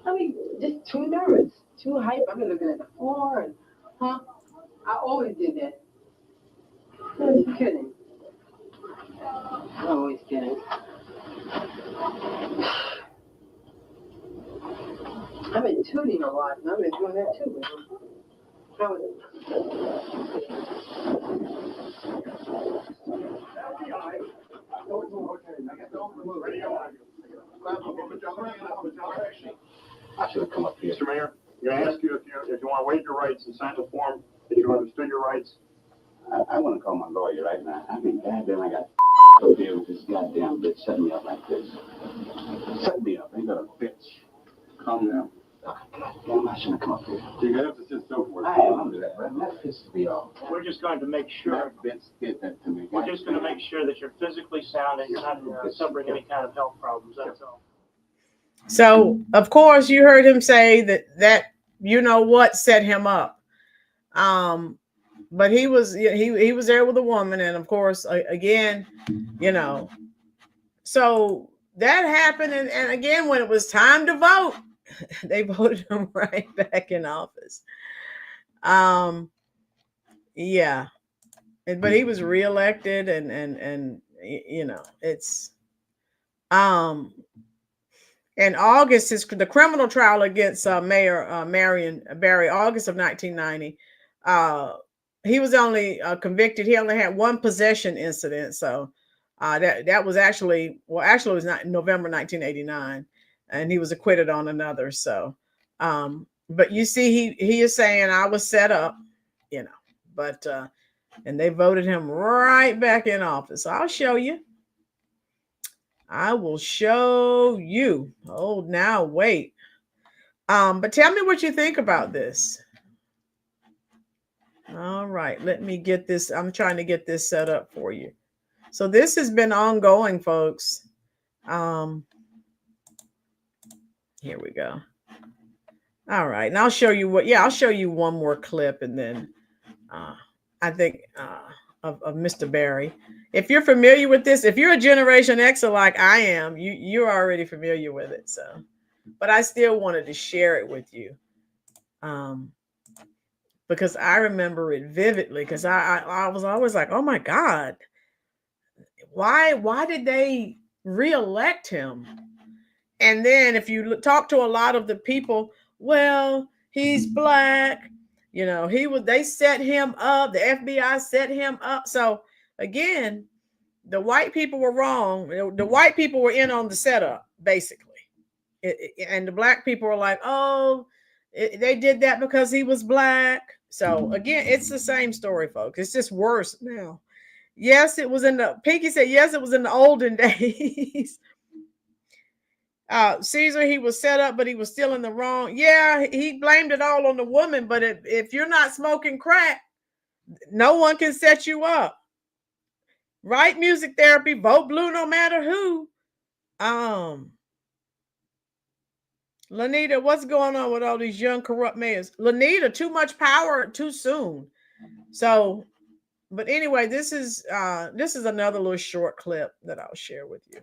I mean, just too nervous, too hyper. I've been looking at the floor and, I always did that. I'm kidding. I'm always kidding. I've been tuning a lot, and I've been doing that too. How is it? I should have come up here. Mr. Mayor, I'm going to ask you if you want to waive your rights and sign the form that you understood your rights. I want to call my lawyer right now. I mean, goddamn, I got to deal with this goddamn bitch setting me up like this. Set me up. Ain't got a bitch. Calm down. Damn, I shouldn't come up here. You have to sit still for it. I am under that, but that pisses me off. We're just going to make sure. Get that to me. We're just going to make sure that you're physically sound and you're not suffering any kind of health problems. That's all. So, of course, you heard him say that what set him up. But he was there with a woman, and of course, again, so that happened, and again, when it was time to vote, they voted him right back in office. Yeah, but he was reelected, and it's in August, the criminal trial against Mayor Marion Barry, August of 1990. He was only convicted. He only had one possession incident. So that was actually it was not November 1989, and he was acquitted on another. So, but you see, he is saying I was set up, but and they voted him right back in office. So I'll show you. I will show you. Oh, now wait. But tell me what you think about this. All right, let me get this. I'm trying to get this set up for you. So this has been ongoing, folks. Here we go. All right, and I'll show you I'll show you one more clip, and then I think of Mr. Barry. If you're familiar with this, if you're a Generation Xer like I am, you're already familiar with it. So but I still wanted to share it with you. Because I remember it vividly, because I was always like, oh my God, why did they reelect him? And then if you talk to a lot of the people, well, he's black, they set him up, the FBI set him up. So again, the white people were wrong. The white people were in on the setup, basically. And the black people were like, oh, they did that because he was black. So again, it's the same story, folks. It's just worse now. Yes, it was Pinky said, yes, it was in the olden days. Caesar, he was set up, but he was still in the wrong. Yeah, he blamed it all on the woman. But if you're not smoking crack, no one can set you up. Right? Music therapy, vote blue no matter who. Lanita, what's going on with all these young corrupt mayors? Lanita, too much power too soon. So, but anyway, this is another little short clip that I'll share with you.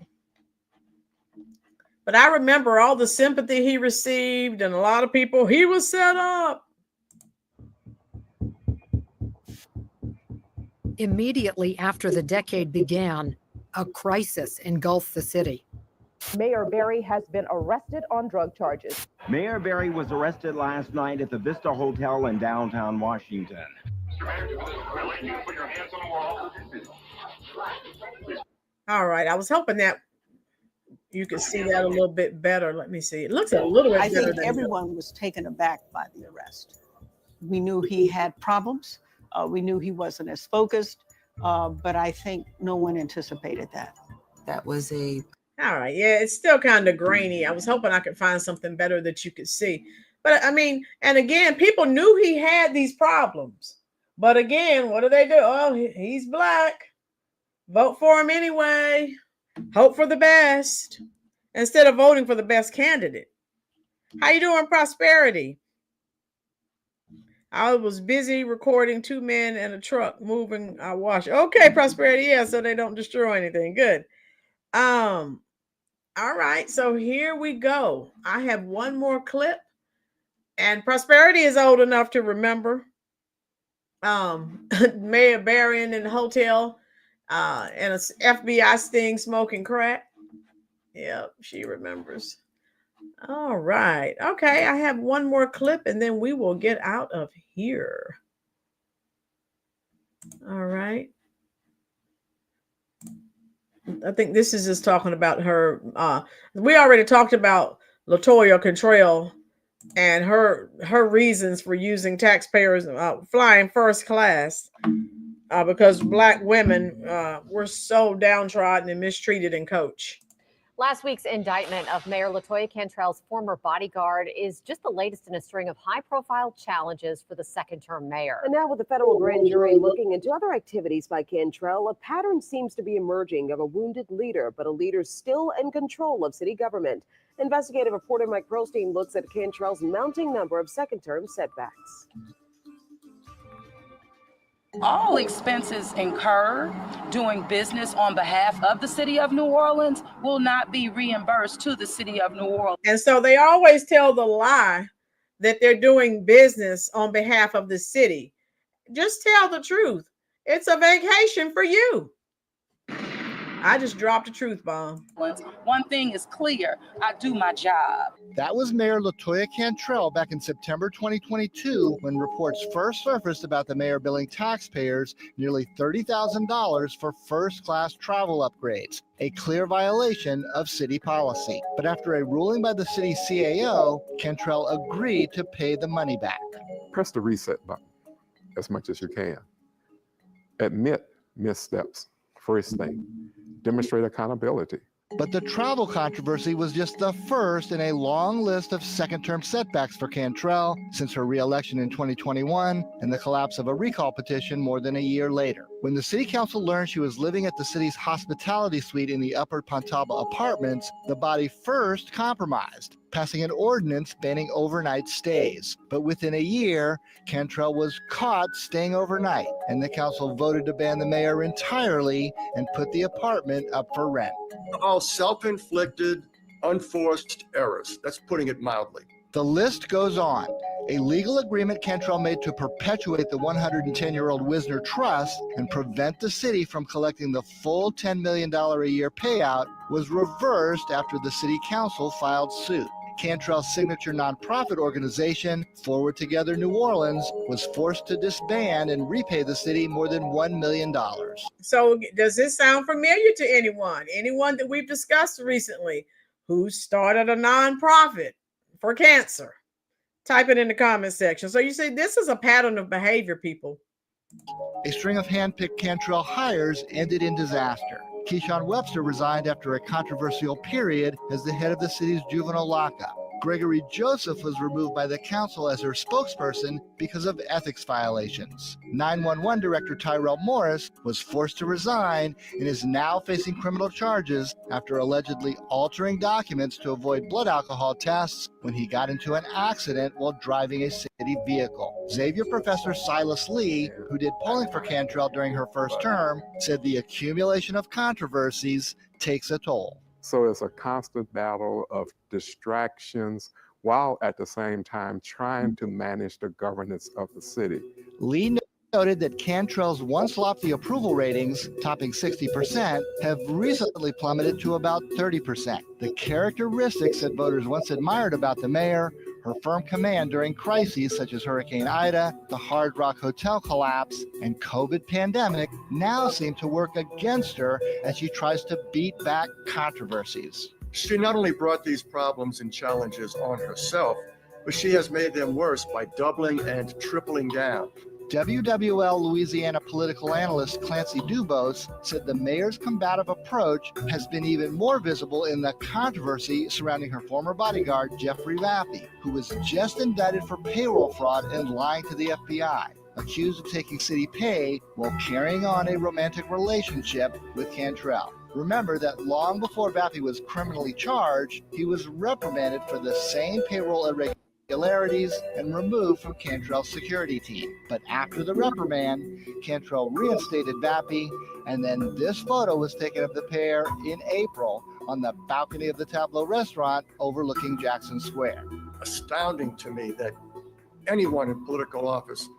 But I remember all the sympathy he received, and a lot of people, he was set up. Immediately after the decade began, a crisis engulfed the city. Mayor Berry has been arrested on drug charges. Mayor Berry was arrested last night at the Vista Hotel in downtown Washington. All right, I was hoping that you could see that a little bit better. Let me see. It looks a little bit better. I think everyone was taken aback by the arrest. We knew he had problems. We knew he wasn't as focused, but I think no one anticipated that. That was all right. Yeah, it's still kind of grainy. I was hoping I could find something better that you could see. But I mean, and again, people knew he had these problems. But again, what do they do? Oh, he's black. Vote for him anyway. Hope for the best instead of voting for the best candidate. How you doing, Prosperity? I was busy recording 2 men in a truck moving wash. Okay, Prosperity. Yeah, so they don't destroy anything. Good. All right, so here we go. I have one more clip, and Prosperity is old enough to remember Mayor Berry in the hotel and an FBI sting smoking crack. Yep, she remembers. All right. Okay, I have one more clip, and then we will get out of here. All right. I think this is just talking about her. We already talked about LaToya Cantrell and her reasons for using taxpayers flying first class because Black women were so downtrodden and mistreated in Coach. Last week's indictment of Mayor LaToya Cantrell's former bodyguard is just the latest in a string of high-profile challenges for the second-term mayor. And now with the federal grand jury looking into other activities by Cantrell, a pattern seems to be emerging of a wounded leader, but a leader still in control of city government. Investigative reporter Mike Pearlstein looks at Cantrell's mounting number of second-term setbacks. All expenses incurred doing business on behalf of the city of New Orleans will not be reimbursed to the city of New Orleans. And so they always tell the lie that they're doing business on behalf of the city. Just tell the truth. It's a vacation for you. I just dropped a truth bomb. One thing is clear, I do my job. That was Mayor LaToya Cantrell back in September 2022 when reports first surfaced about the mayor billing taxpayers nearly $30,000 for first-class travel upgrades, a clear violation of city policy. But after a ruling by the city's CAO, Cantrell agreed to pay the money back. Press the reset button as much as you can. Admit missteps, first thing. Demonstrate accountability. But the travel controversy was just the first in a long list of second-term setbacks for Cantrell since her re-election in 2021 and the collapse of a recall petition more than a year later. When the city council learned she was living at the city's hospitality suite in the Upper Pontaba apartments, the body first compromised, passing an ordinance banning overnight stays. But within a year, Cantrell was caught staying overnight, and the council voted to ban the mayor entirely and put the apartment up for rent. All self-inflicted unforced errors. That's putting it mildly. The list goes on. A legal agreement Cantrell made to perpetuate the 110-year-old Wisner Trust and prevent the city from collecting the full $10 million a year payout was reversed after the city council filed suit. Cantrell's signature nonprofit organization, Forward Together New Orleans, was forced to disband and repay the city more than $1 million. So does this sound familiar to anyone? Anyone that we've discussed recently who started a nonprofit for cancer? Type it in the comment section. So you see, this is a pattern of behavior, people. A string of hand-picked Cantrell hires ended in disaster. Keyshawn Webster resigned after a controversial period as the head of the city's juvenile lockup. Gregory Joseph was removed by the council as her spokesperson because of ethics violations. 911 Director Tyrell Morris was forced to resign and is now facing criminal charges after allegedly altering documents to avoid blood alcohol tests when he got into an accident while driving a city vehicle. Xavier Professor Silas Lee, who did polling for Cantrell during her first term, said the accumulation of controversies takes a toll. So it's a constant battle of distractions while at the same time trying to manage the governance of the city. Lee noted that Cantrell's once lofty approval ratings, topping 60%, have recently plummeted to about 30%. The characteristics that voters once admired about the mayor, her firm command during crises such as Hurricane Ida, the Hard Rock Hotel collapse, and COVID pandemic, now seem to work against her as she tries to beat back controversies. She not only brought these problems and challenges on herself, but she has made them worse by doubling and tripling down. WWL Louisiana political analyst Clancy Dubose said the mayor's combative approach has been even more visible in the controversy surrounding her former bodyguard, Jeffrey Vappy, who was just indicted for payroll fraud and lying to the FBI, accused of taking city pay while carrying on a romantic relationship with Cantrell. Remember that long before Vappy was criminally charged, he was reprimanded for the same payroll irregularities and removed from Cantrell's security team. But after the reprimand, Cantrell reinstated Vappy, and then this photo was taken of the pair in April on the balcony of the Tableau restaurant overlooking Jackson Square. Astounding to me that anyone in political office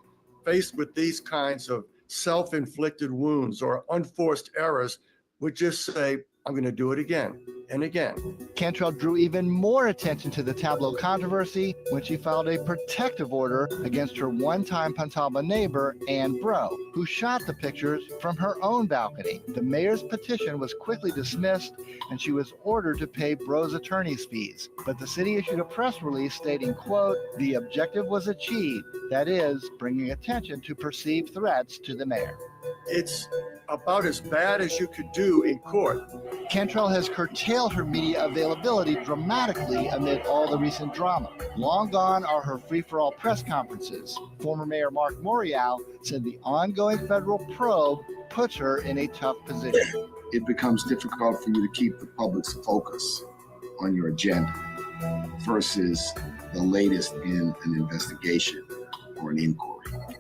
faced with these kinds of self-inflicted wounds or unforced errors would just say, I'm going to do it again and again. Cantrell drew even more attention to the Tableau controversy when she filed a protective order against her one-time Pontalba neighbor, Ann Bro, who shot the pictures from her own balcony. The mayor's petition was quickly dismissed, and she was ordered to pay Bro's attorney's fees. But the city issued a press release stating, quote, the objective was achieved, that is, bringing attention to perceived threats to the mayor. It's about as bad as you could do in court. Cantrell has curtailed her media availability dramatically amid all the recent drama. Long gone are her free-for-all press conferences. Former Mayor Mark Morial said the ongoing federal probe puts her in a tough position. It becomes difficult for you to keep the public's focus on your agenda versus the latest in an investigation or an inquiry.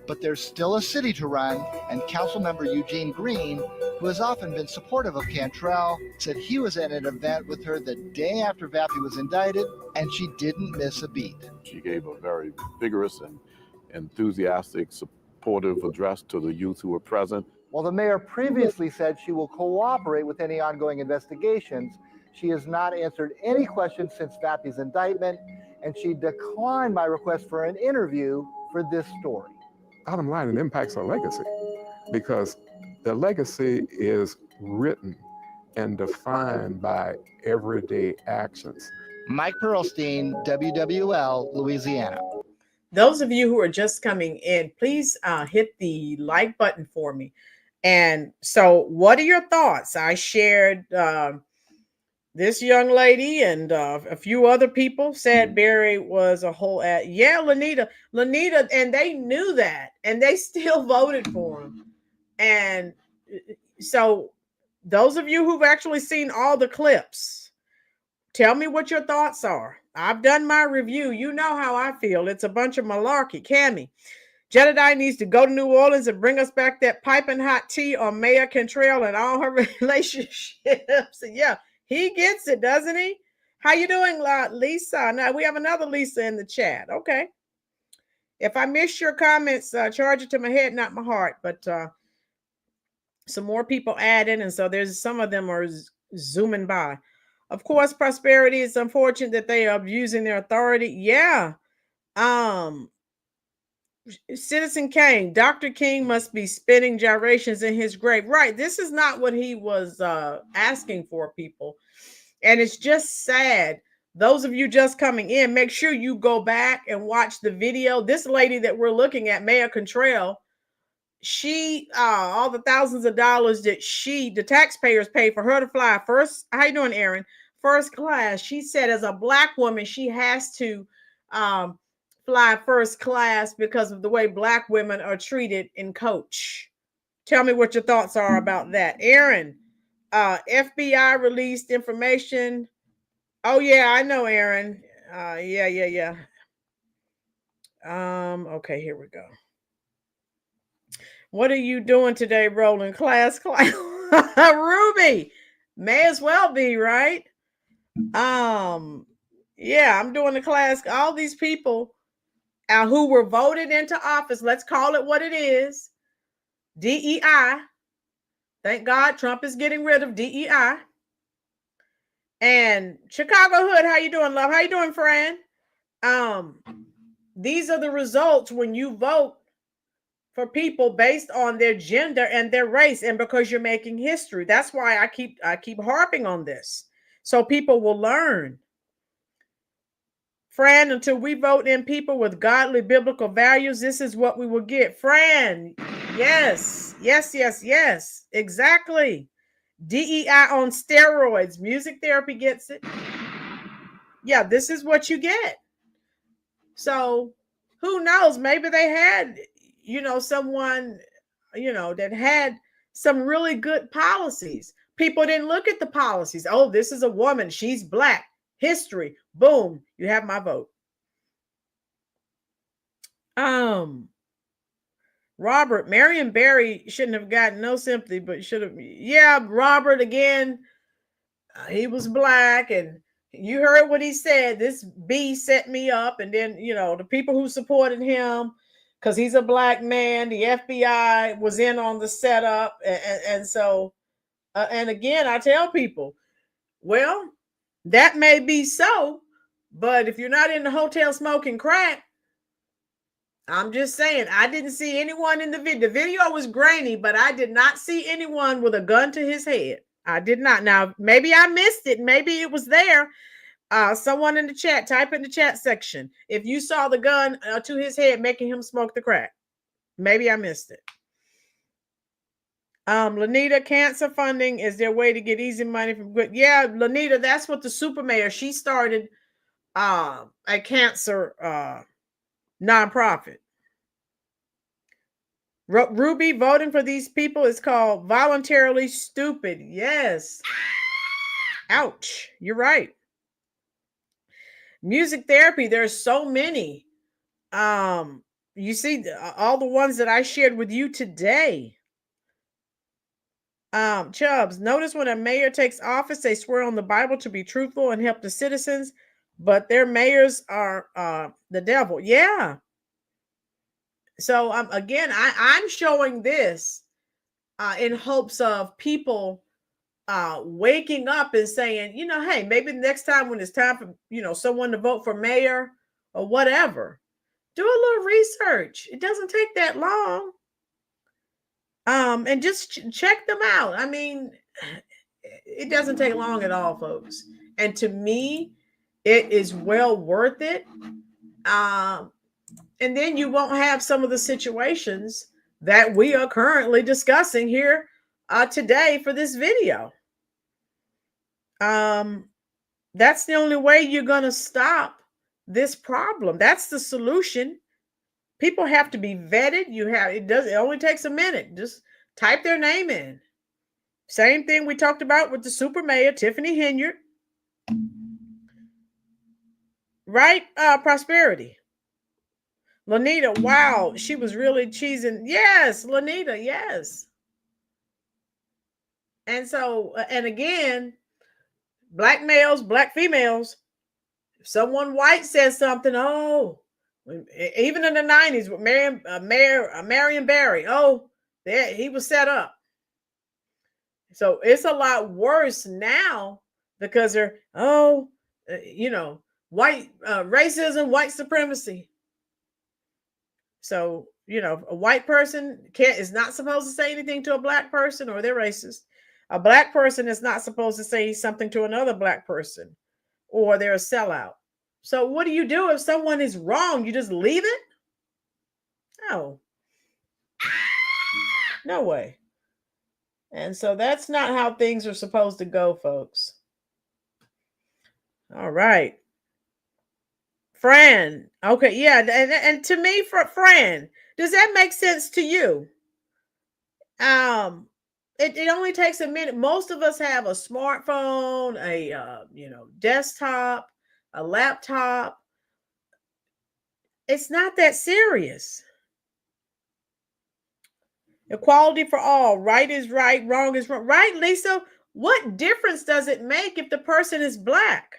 But there's still a city to run, and Councilmember Eugene Green, who has often been supportive of Cantrell, said he was at an event with her the day after Vappy was indicted, and she didn't miss a beat. She gave a very vigorous and enthusiastic, supportive address to the youth who were present. While the mayor previously said she will cooperate with any ongoing investigations, she has not answered any questions since Vappy's indictment, and she declined my request for an interview for this story. Bottom line, it impacts her legacy because the legacy is written and defined by everyday actions. Mike Perlstein, WWL, Louisiana. Those of you who are just coming in, please hit the like button for me. And so what are your thoughts? I shared this young lady and a few other people said Barry was a whole ad. Yeah, Lanita, and they knew that, and they still voted for him. And so those of you who've actually seen all the clips, tell me what your thoughts are. I've done my review. You know how I feel. It's a bunch of malarkey. Cammy, Jedediah needs to go to New Orleans and bring us back that piping hot tea on Mayor Cantrell and all her relationships. Yeah. He gets it, doesn't he? How you doing, Lisa? Now we have another Lisa in the chat. Okay. If I miss your comments, charge it to my head, not my heart. But some more people add in, and so there's some of them are zooming by. Of course, prosperity. It's unfortunate that they are abusing their authority. Yeah. Citizen Kane, Dr. King must be spinning gyrations in his grave. Right. This is not what he was asking for, people. And it's just sad. Those of you just coming in, make sure you go back and watch the video. This lady that we're looking at, Mayor Contrell, she, all the thousands of dollars that the taxpayers pay for her to fly first. How you doing, Aaron? First class. She said as a Black woman, she has to fly first class because of the way Black women are treated in coach. Tell me what your thoughts are about that. Aaron, FBI released information. Oh yeah, I know, Aaron. Yeah. Okay, here we go. What are you doing today, Roland? Class. Ruby, may as well be, right? Yeah, I'm doing the class. All these people who were voted into office, let's call it what it is. DEI. Thank God Trump is getting rid of DEI. And Chicago Hood, how you doing, love? How you doing, friend? These are the results when you vote for people based on their gender and their race, and because you're making history. That's why I keep harping on this, so people will learn. Fran, until we vote in people with godly biblical values, this is what we will get. Fran, yes, exactly. DEI on steroids. Music therapy gets it. Yeah, this is what you get. So who knows? Maybe they had, someone, that had some really good policies. People didn't look at the policies. Oh, this is a woman. She's Black. History. Boom. You have my vote. Robert, Marion Barry shouldn't have gotten no sympathy, but should have. Yeah, Robert, again, he was Black, and you heard what he said. This B set me up, and then, the people who supported him, because he's a Black man, the FBI was in on the setup. And so, and again, I tell people, well, that may be so, but if you're not in the hotel smoking crack, I'm just saying, I didn't see anyone in the video. The video was grainy, but I did not see anyone with a gun to his head. I did not. Now, maybe I missed it. Maybe it was there. Someone in the chat, type in the chat section if you saw the gun to his head making him smoke the crack. Maybe I missed it. Lanita, cancer funding is their way to get easy money from good. Yeah, Lanita, that's what the super mayor, she started a cancer nonprofit. Ruby, voting for these people is called voluntarily stupid. Yes. Ouch. You're right. Music therapy, there's so many. You see all the ones that I shared with you today. Chubbs, notice when a mayor takes office, they swear on the Bible to be truthful and help the citizens, but their mayors are the devil. Yeah. So again, I'm showing this in hopes of people waking up and saying, hey, maybe next time when it's time for, someone to vote for mayor or whatever, do a little research. It doesn't take that long. And just check them out. I mean, it doesn't take long at all, folks. And to me, it is well worth it. And then you won't have some of the situations that we are currently discussing here today for this video. That's the only way you're going to stop this problem. That's the solution. People have to be vetted. It only takes a minute. Just type their name in. Same thing we talked about with the super mayor, Tiffany Henyard. Right? Prosperity. Lanita, wow, she was really cheesing. Yes, Lanita, yes. And so, and again, black males, black females. If someone white says something, oh, even in the 90s with Marion Barry, oh, there he was set up. So it's a lot worse now because they're, white racism, white supremacy. So, a white person is not supposed to say anything to a black person or they're racist. A black person is not supposed to say something to another black person or they're a sellout. So what do you do if someone is wrong? You just leave it? No. No way. And so that's not how things are supposed to go, folks. All right. Fran. Okay, yeah. And to me, for Fran, does that make sense to you? It only takes a minute. Most of us have a smartphone, a desktop, a laptop. It's not that serious. Equality for all. Right is right, wrong is wrong. Right, Lisa? What difference does it make if the person is black?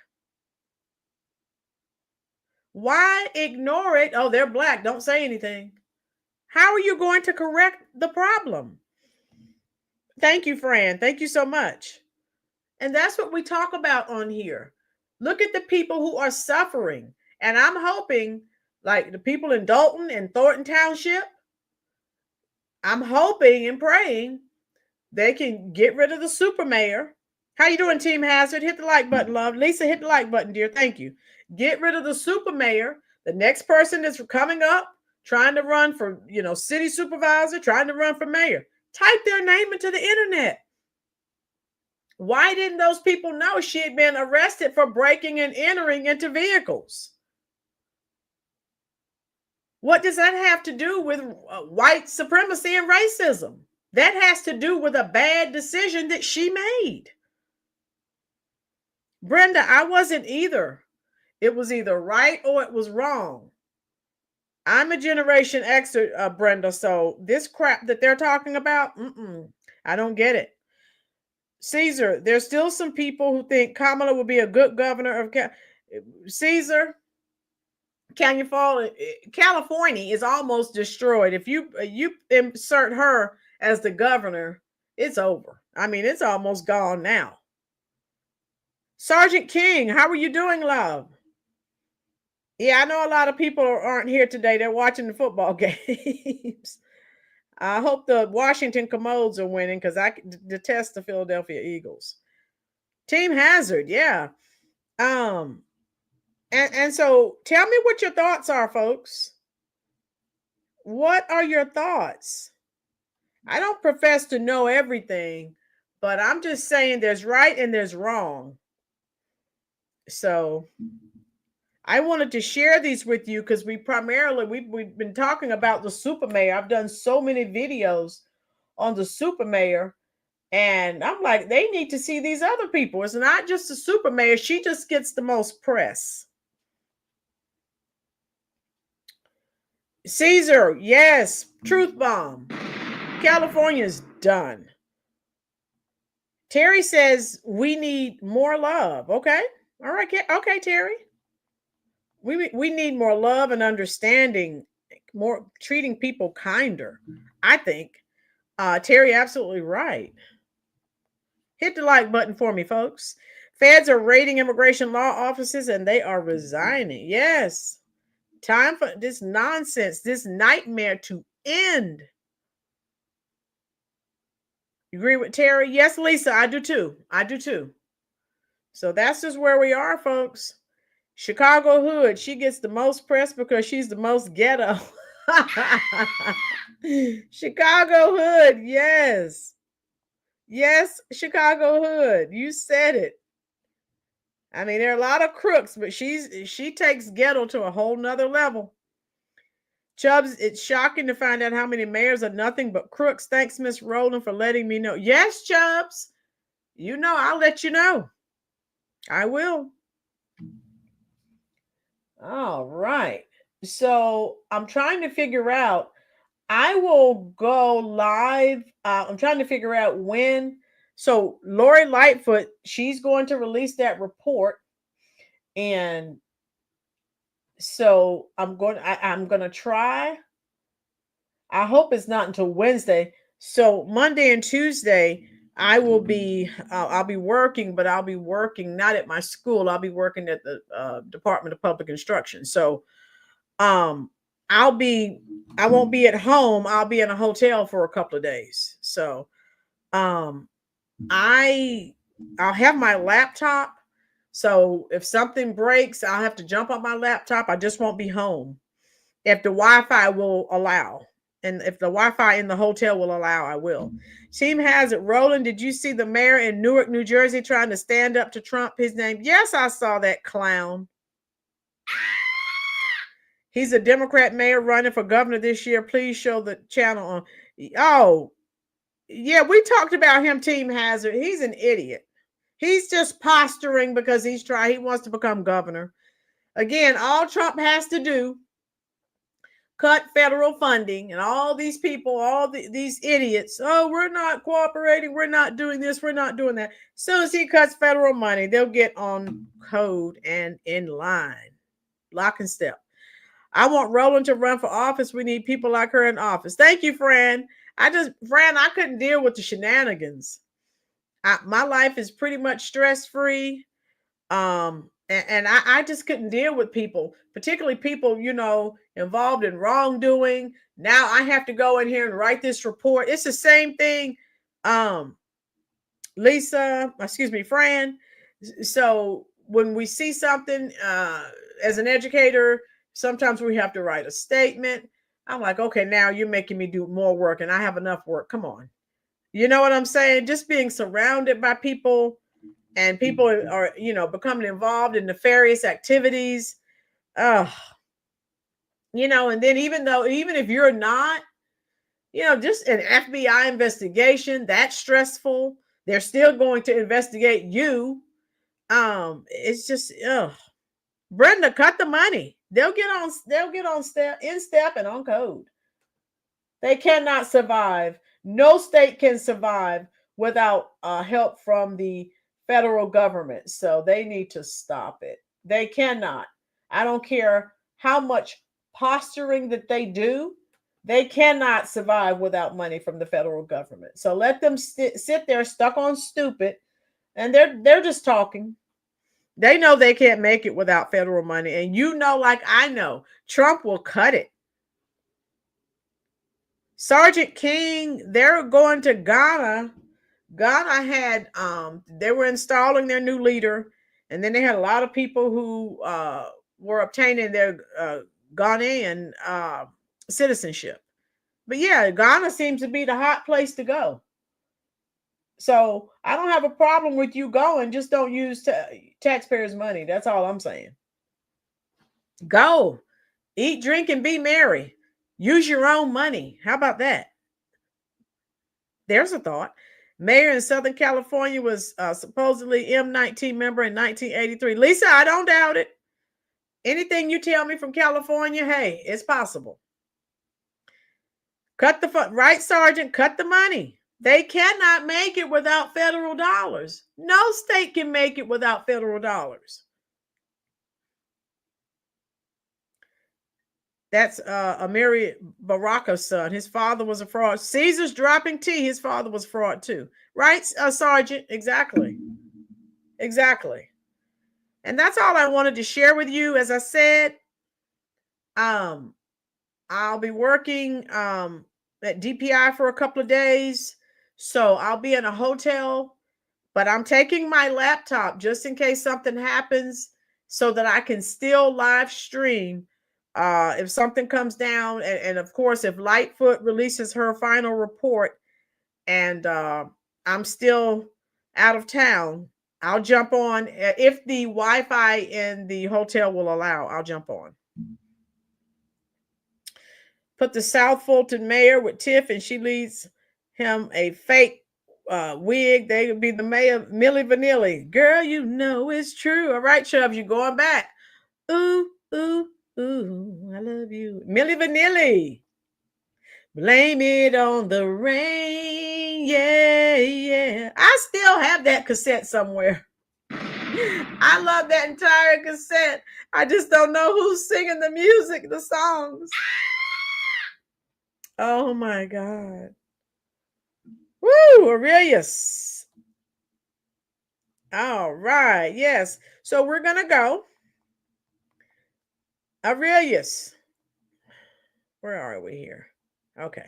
Why ignore it? Oh, they're black. Don't say anything. How are you going to correct the problem? Thank you, Fran. Thank you so much. And that's what we talk about on here. Look at the people who are suffering. And I'm hoping, like the people in Dalton and Thornton Township, I'm hoping and praying they can get rid of the super mayor. How you doing, Team Hazard? Hit the like button, love. Lisa, hit the like button, dear. Thank you. Get rid of the super mayor. The next person that's coming up, trying to run for, city supervisor, trying to run for mayor. Type their name into the internet. Why didn't those people know she had been arrested for breaking and entering into vehicles? What does that have to do with white supremacy and racism? That has to do with a bad decision that she made. Brenda, I wasn't either. It was either right or it was wrong. I'm a Generation Xer, Brenda, so this crap that they're talking about, I don't get it. Caesar, there's still some people who think Kamala will be a good governor of Caesar. California is almost destroyed. If you insert her as the governor, it's over. I mean, it's almost gone now. Sergeant King, how are you doing, love? Yeah, I know a lot of people aren't here today. They're watching the football games. I hope the Washington Commodes are winning because I detest the Philadelphia Eagles. Team Hazard, yeah. And so tell me what your thoughts are, folks. What are your thoughts? I don't profess to know everything, but I'm just saying there's right and there's wrong. So I wanted to share these with you because we've been talking about the super mayor. I've done so many videos on the super mayor, and I'm like, they need to see these other people. It's not just the super mayor. She just gets the most press. Caesar, yes. Truth bomb. California's done. Terry says we need more love. Okay. All right. Okay, Terry. We need more love and understanding, more treating people kinder. I think. Terry, absolutely right. Hit the like button for me, folks. Feds are raiding immigration law offices and they are resigning. Yes. Time for this nonsense, this nightmare to end. You agree with Terry? Yes, Lisa, I do too. I do too. So that's just where we are, folks. Chicago Hood, she gets the most press because she's the most ghetto. Chicago Hood, yes. Yes, Chicago Hood. You said it. I mean, there are a lot of crooks, but she takes ghetto to a whole nother level. Chubbs, it's shocking to find out how many mayors are nothing but crooks. Thanks, Miss Rowland, for letting me know. Yes, Chubbs. I'll let you know. I will. All right. So I'm trying to figure out. I will go live. I'm trying to figure out when So Lori Lightfoot, she's going to release that report. And so I'm going to try. I hope it's not until Wednesday. So Monday and Tuesday, I'll be working, but I'll be working not at my school. I'll be working at the Department of Public Instruction. So I won't be at home. I'll be in a hotel for a couple of days. So I'll have my laptop. So if something breaks, I'll have to jump on my laptop. I just won't be home. If the Wi-Fi will allow. And if the Wi-Fi in the hotel will allow, I will. Team has it. Roland, did you see the mayor in Newark, New Jersey trying to stand up to Trump? His name? Yes, I saw that clown. He's a Democrat mayor running for governor this year. Please show the channel on. Oh, yeah, we talked about him, Team Hazard. He's an idiot. He's just posturing because he wants to become governor. Again, all Trump has to do, cut federal funding, and all these people, these idiots, oh, we're not cooperating, we're not doing this, we're not doing that. As soon as he cuts federal money, they'll get on code and in line. Lock and step. I want Roland to run for office. We need people like her in office. Thank you, Fran. Fran, I couldn't deal with the shenanigans. My life is pretty much stress-free. And I just couldn't deal with people, particularly people, involved in wrongdoing. Now I have to go in here and write this report. It's the same thing. Fran. So when we see something, as an educator, sometimes we have to write a statement. I'm like, okay, now you're making me do more work and I have enough work. Come on. You know what I'm saying? Just being surrounded by people, and people are, becoming involved in nefarious activities. And then even if you're not, just an FBI investigation, that's stressful. They're still going to investigate you. It's just, Brenda, cut the money. They'll get in step and on code. They cannot survive. No state can survive without help from the federal government. So they need to stop it. They cannot. I don't care how much posturing that they do. They cannot survive without money from the federal government. So let them sit there stuck on stupid, and they're just talking. They know they can't make it without federal money. And like I know, Trump will cut it. Sergeant King, they're going to Ghana. Ghana had, they were installing their new leader. And then they had a lot of people who were obtaining their Ghanaian citizenship. But yeah, Ghana seems to be the hot place to go. So I don't have a problem with you going. Just don't use taxpayers' money. That's all I'm saying. Go. Eat, drink, and be merry. Use your own money. How about that? There's a thought. Mayor in Southern California was supposedly M19 member in 1983. Lisa, I don't doubt it. Anything you tell me from California, hey, it's possible. Cut the right, Sergeant, cut the money. They cannot make it without federal dollars. No state can make it without federal dollars. That's Amiri Baraka's son. His father was a fraud. Caesar's dropping tea. His father was fraud too. Right, Sergeant? Exactly. Exactly. And that's all I wanted to share with you. As I said, I'll be working at DPI for a couple of days. So I'll be in a hotel, but I'm taking my laptop just in case something happens so that I can still live stream if something comes down. And of course, if Lightfoot releases her final report and I'm still out of town, I'll jump on. If the Wi-Fi in the hotel will allow, I'll jump on. Put the South Fulton mayor with Tiff, and she leads him a fake wig. They would be the mayor, Milli Vanilli. Girl, you know it's true. All right, Chubbs, you're going back. Ooh, ooh, ooh, I love you. Milli Vanilli. Blame it on the rain. Yeah, yeah. I still have that cassette somewhere. I love that entire cassette. I just don't know who's singing the music, the songs. Oh my God. Woo, Aurelius. All right. Yes. So we're going to go. Aurelius. Where are we here? Okay.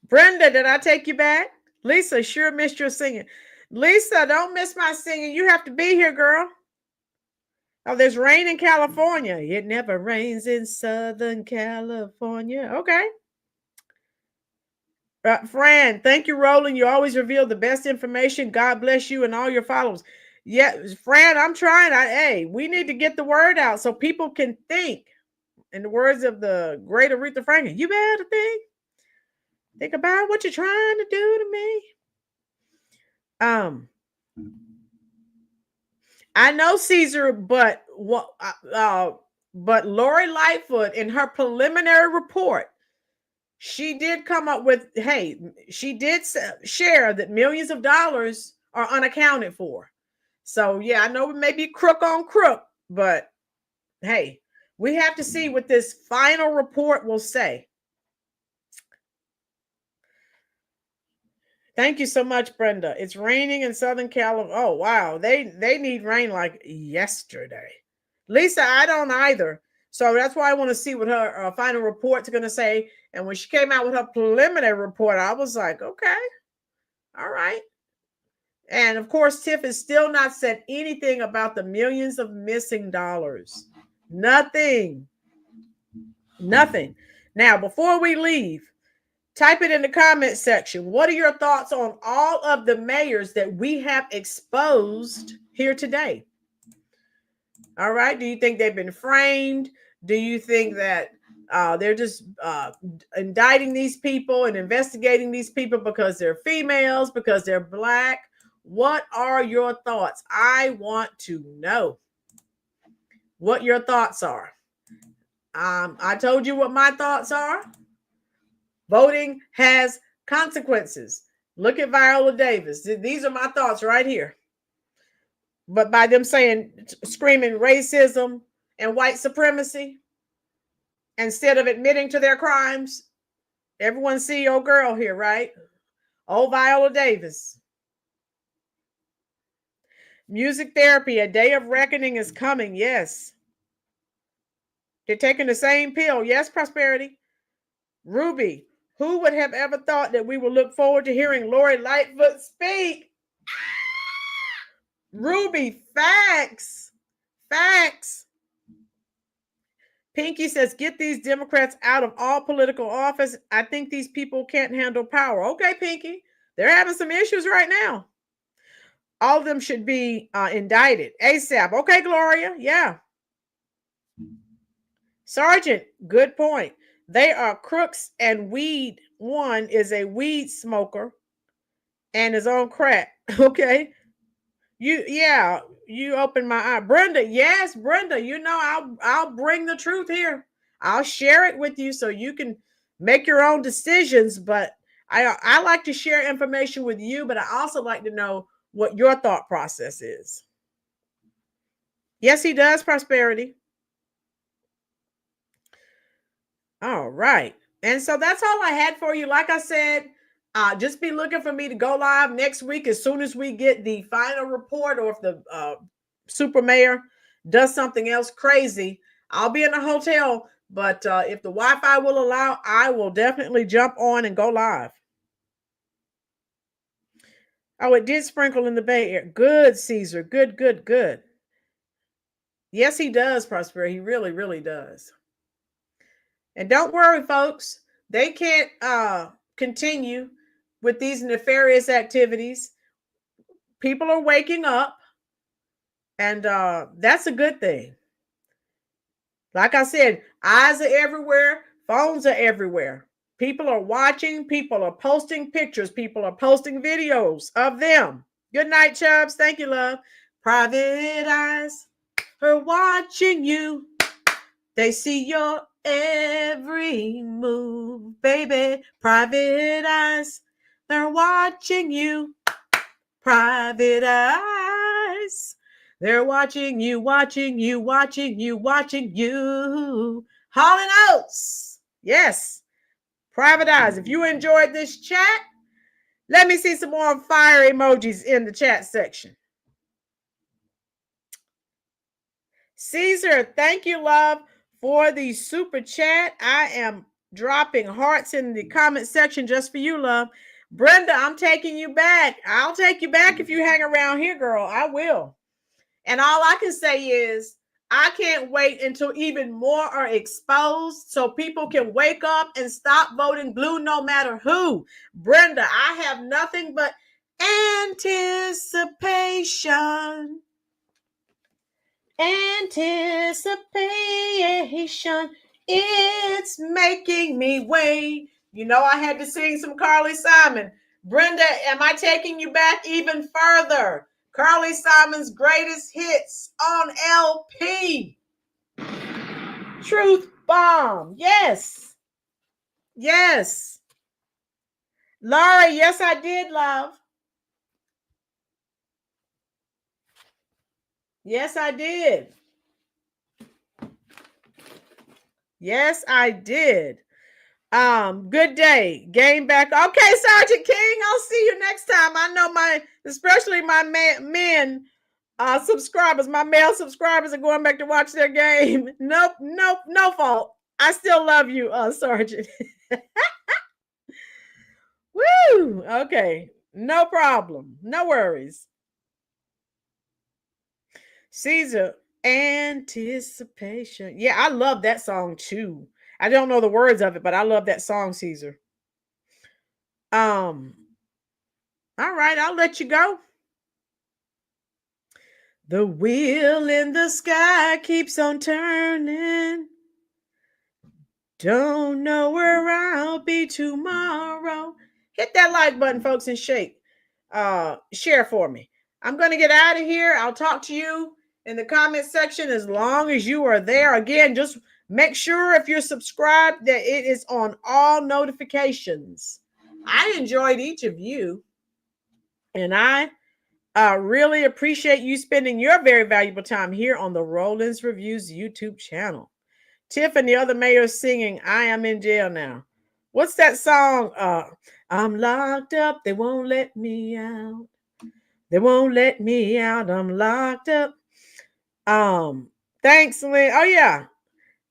Brenda, did I take you back? Lisa, sure missed your singing. Lisa, don't miss my singing. You have to be here, girl. Oh, there's rain in California. It never rains in Southern California. Okay. Fran, thank you, Roland. You always reveal the best information. God bless you and all your followers. Yeah, Fran, I'm trying. Hey, we need to get the word out so people can think. In the words of the great Aretha Franklin, you better think. Think about what you're trying to do to me. I know Caesar, but Lori Lightfoot in her preliminary report, she did come up with, hey, she did share that millions of dollars are unaccounted for. So yeah, I know it may be crook on crook, but hey, we have to see what this final report will say. Thank you so much, Brenda. It's raining in Southern California. Oh, wow. They need rain like yesterday. Lisa, I don't either. So that's why I want to see what her final report's going to say. And when she came out with her preliminary report, I was like, okay, all right. And of course, Tiff has still not said anything about the millions of missing dollars. Nothing. Nothing. Now, before we leave, type it in the comment section. What are your thoughts on all of the mayors that we have exposed here today? All right. Do you think they've been framed? Do you think that they're just indicting these people and investigating these people because they're females, because they're Black? What are your thoughts? I want to know what your thoughts are. I told you what my thoughts are. Voting has consequences. Look at Viola Davis. These are my thoughts right here. But by them screaming racism and white supremacy, instead of admitting to their crimes, everyone see your girl here, right? Oh, Viola Davis. Music therapy, a day of reckoning is coming. Yes. They're taking the same pill. Yes, Prosperity. Ruby, who would have ever thought that we would look forward to hearing Lori Lightfoot speak? Ruby, facts. Facts. Pinky says, get these Democrats out of all political office. I think these people can't handle power. Okay, Pinky. They're having some issues right now. All of them should be indicted ASAP. Okay, Gloria. Yeah. Sergeant, good point. They are crooks and weed. One is a weed smoker and is on crack. Okay. You opened my eye. Brenda, yes, Brenda, I'll bring the truth here. I'll share it with you so you can make your own decisions. But I like to share information with you, but I also like to know what your thought process is. Yes, he does, Prosperity. All right. And so that's all I had for you. Like I said, just be looking for me to go live next week as soon as we get the final report, or if the super mayor does something else crazy. I'll be in a hotel, but if the Wi-Fi will allow, I will definitely jump on and go live. Oh, it did sprinkle in the Bay Area. Good, Caesar. Good, good, good. Yes, he does, Prosper. He really, really does. And don't worry, folks. They can't continue with these nefarious activities. People are waking up, and that's a good thing. Like I said, eyes are everywhere. Phones are everywhere. People are watching. People are posting pictures. People are posting videos of them. Good night, Chubbs. Thank you, love. Private eyes are watching you. They see your every move. baby. Private eyes, they're watching you. Private eyes, they're watching you, watching you, watching you, watching you. Hall & Oates. Yes. Private eyes. If you enjoyed this chat, let me see some more fire emojis in the chat section. Caesar, thank you, love, for the super chat. I am dropping hearts in the comment section just for you, love. Brenda, I'm taking you back. I'll take you back if you hang around here, girl. I will. And all I can say is I can't wait until even more are exposed so people can wake up and stop voting blue no matter who. Brenda, I have nothing but anticipation. Anticipation, it's making me wait. You know, I had to sing some Carly Simon. Brenda, am I taking you back even further? Carly Simon's greatest hits on LP. Truth Bomb. Yes. Yes. Laura, yes, I did, love. Yes, I did. Yes, I did. Good day. Game back. Okay, Sergeant King, I'll see you next time. I know especially my men subscribers, my male subscribers are going back to watch their game. Nope, no fault. I still love you, Sergeant. Woo! Okay, no problem. No worries. Caesar, anticipation. Yeah, I love that song too. I don't know the words of it, but I love that song, Caesar. All right, I'll let you go. The wheel in the sky keeps on turning. Don't know where I'll be tomorrow. Hit that like button, folks, and share for me. I'm going to get out of here. I'll talk to you in the comment section as long as you are there. Again, just make sure if you're subscribed that it is on all notifications. I enjoyed each of you, and I really appreciate you spending your very valuable time here on the Rollins Reviews YouTube channel. Tiff and the other mayors singing, I Am in Jail Now. What's that song? I'm locked up. They won't let me out. They won't let me out. I'm locked up. Thanks, Lynn. Oh, yeah.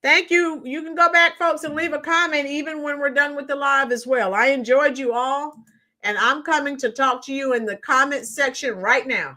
Thank you. You can go back, folks, and leave a comment even when we're done with the live as well. I enjoyed you all, and I'm coming to talk to you in the comment section right now.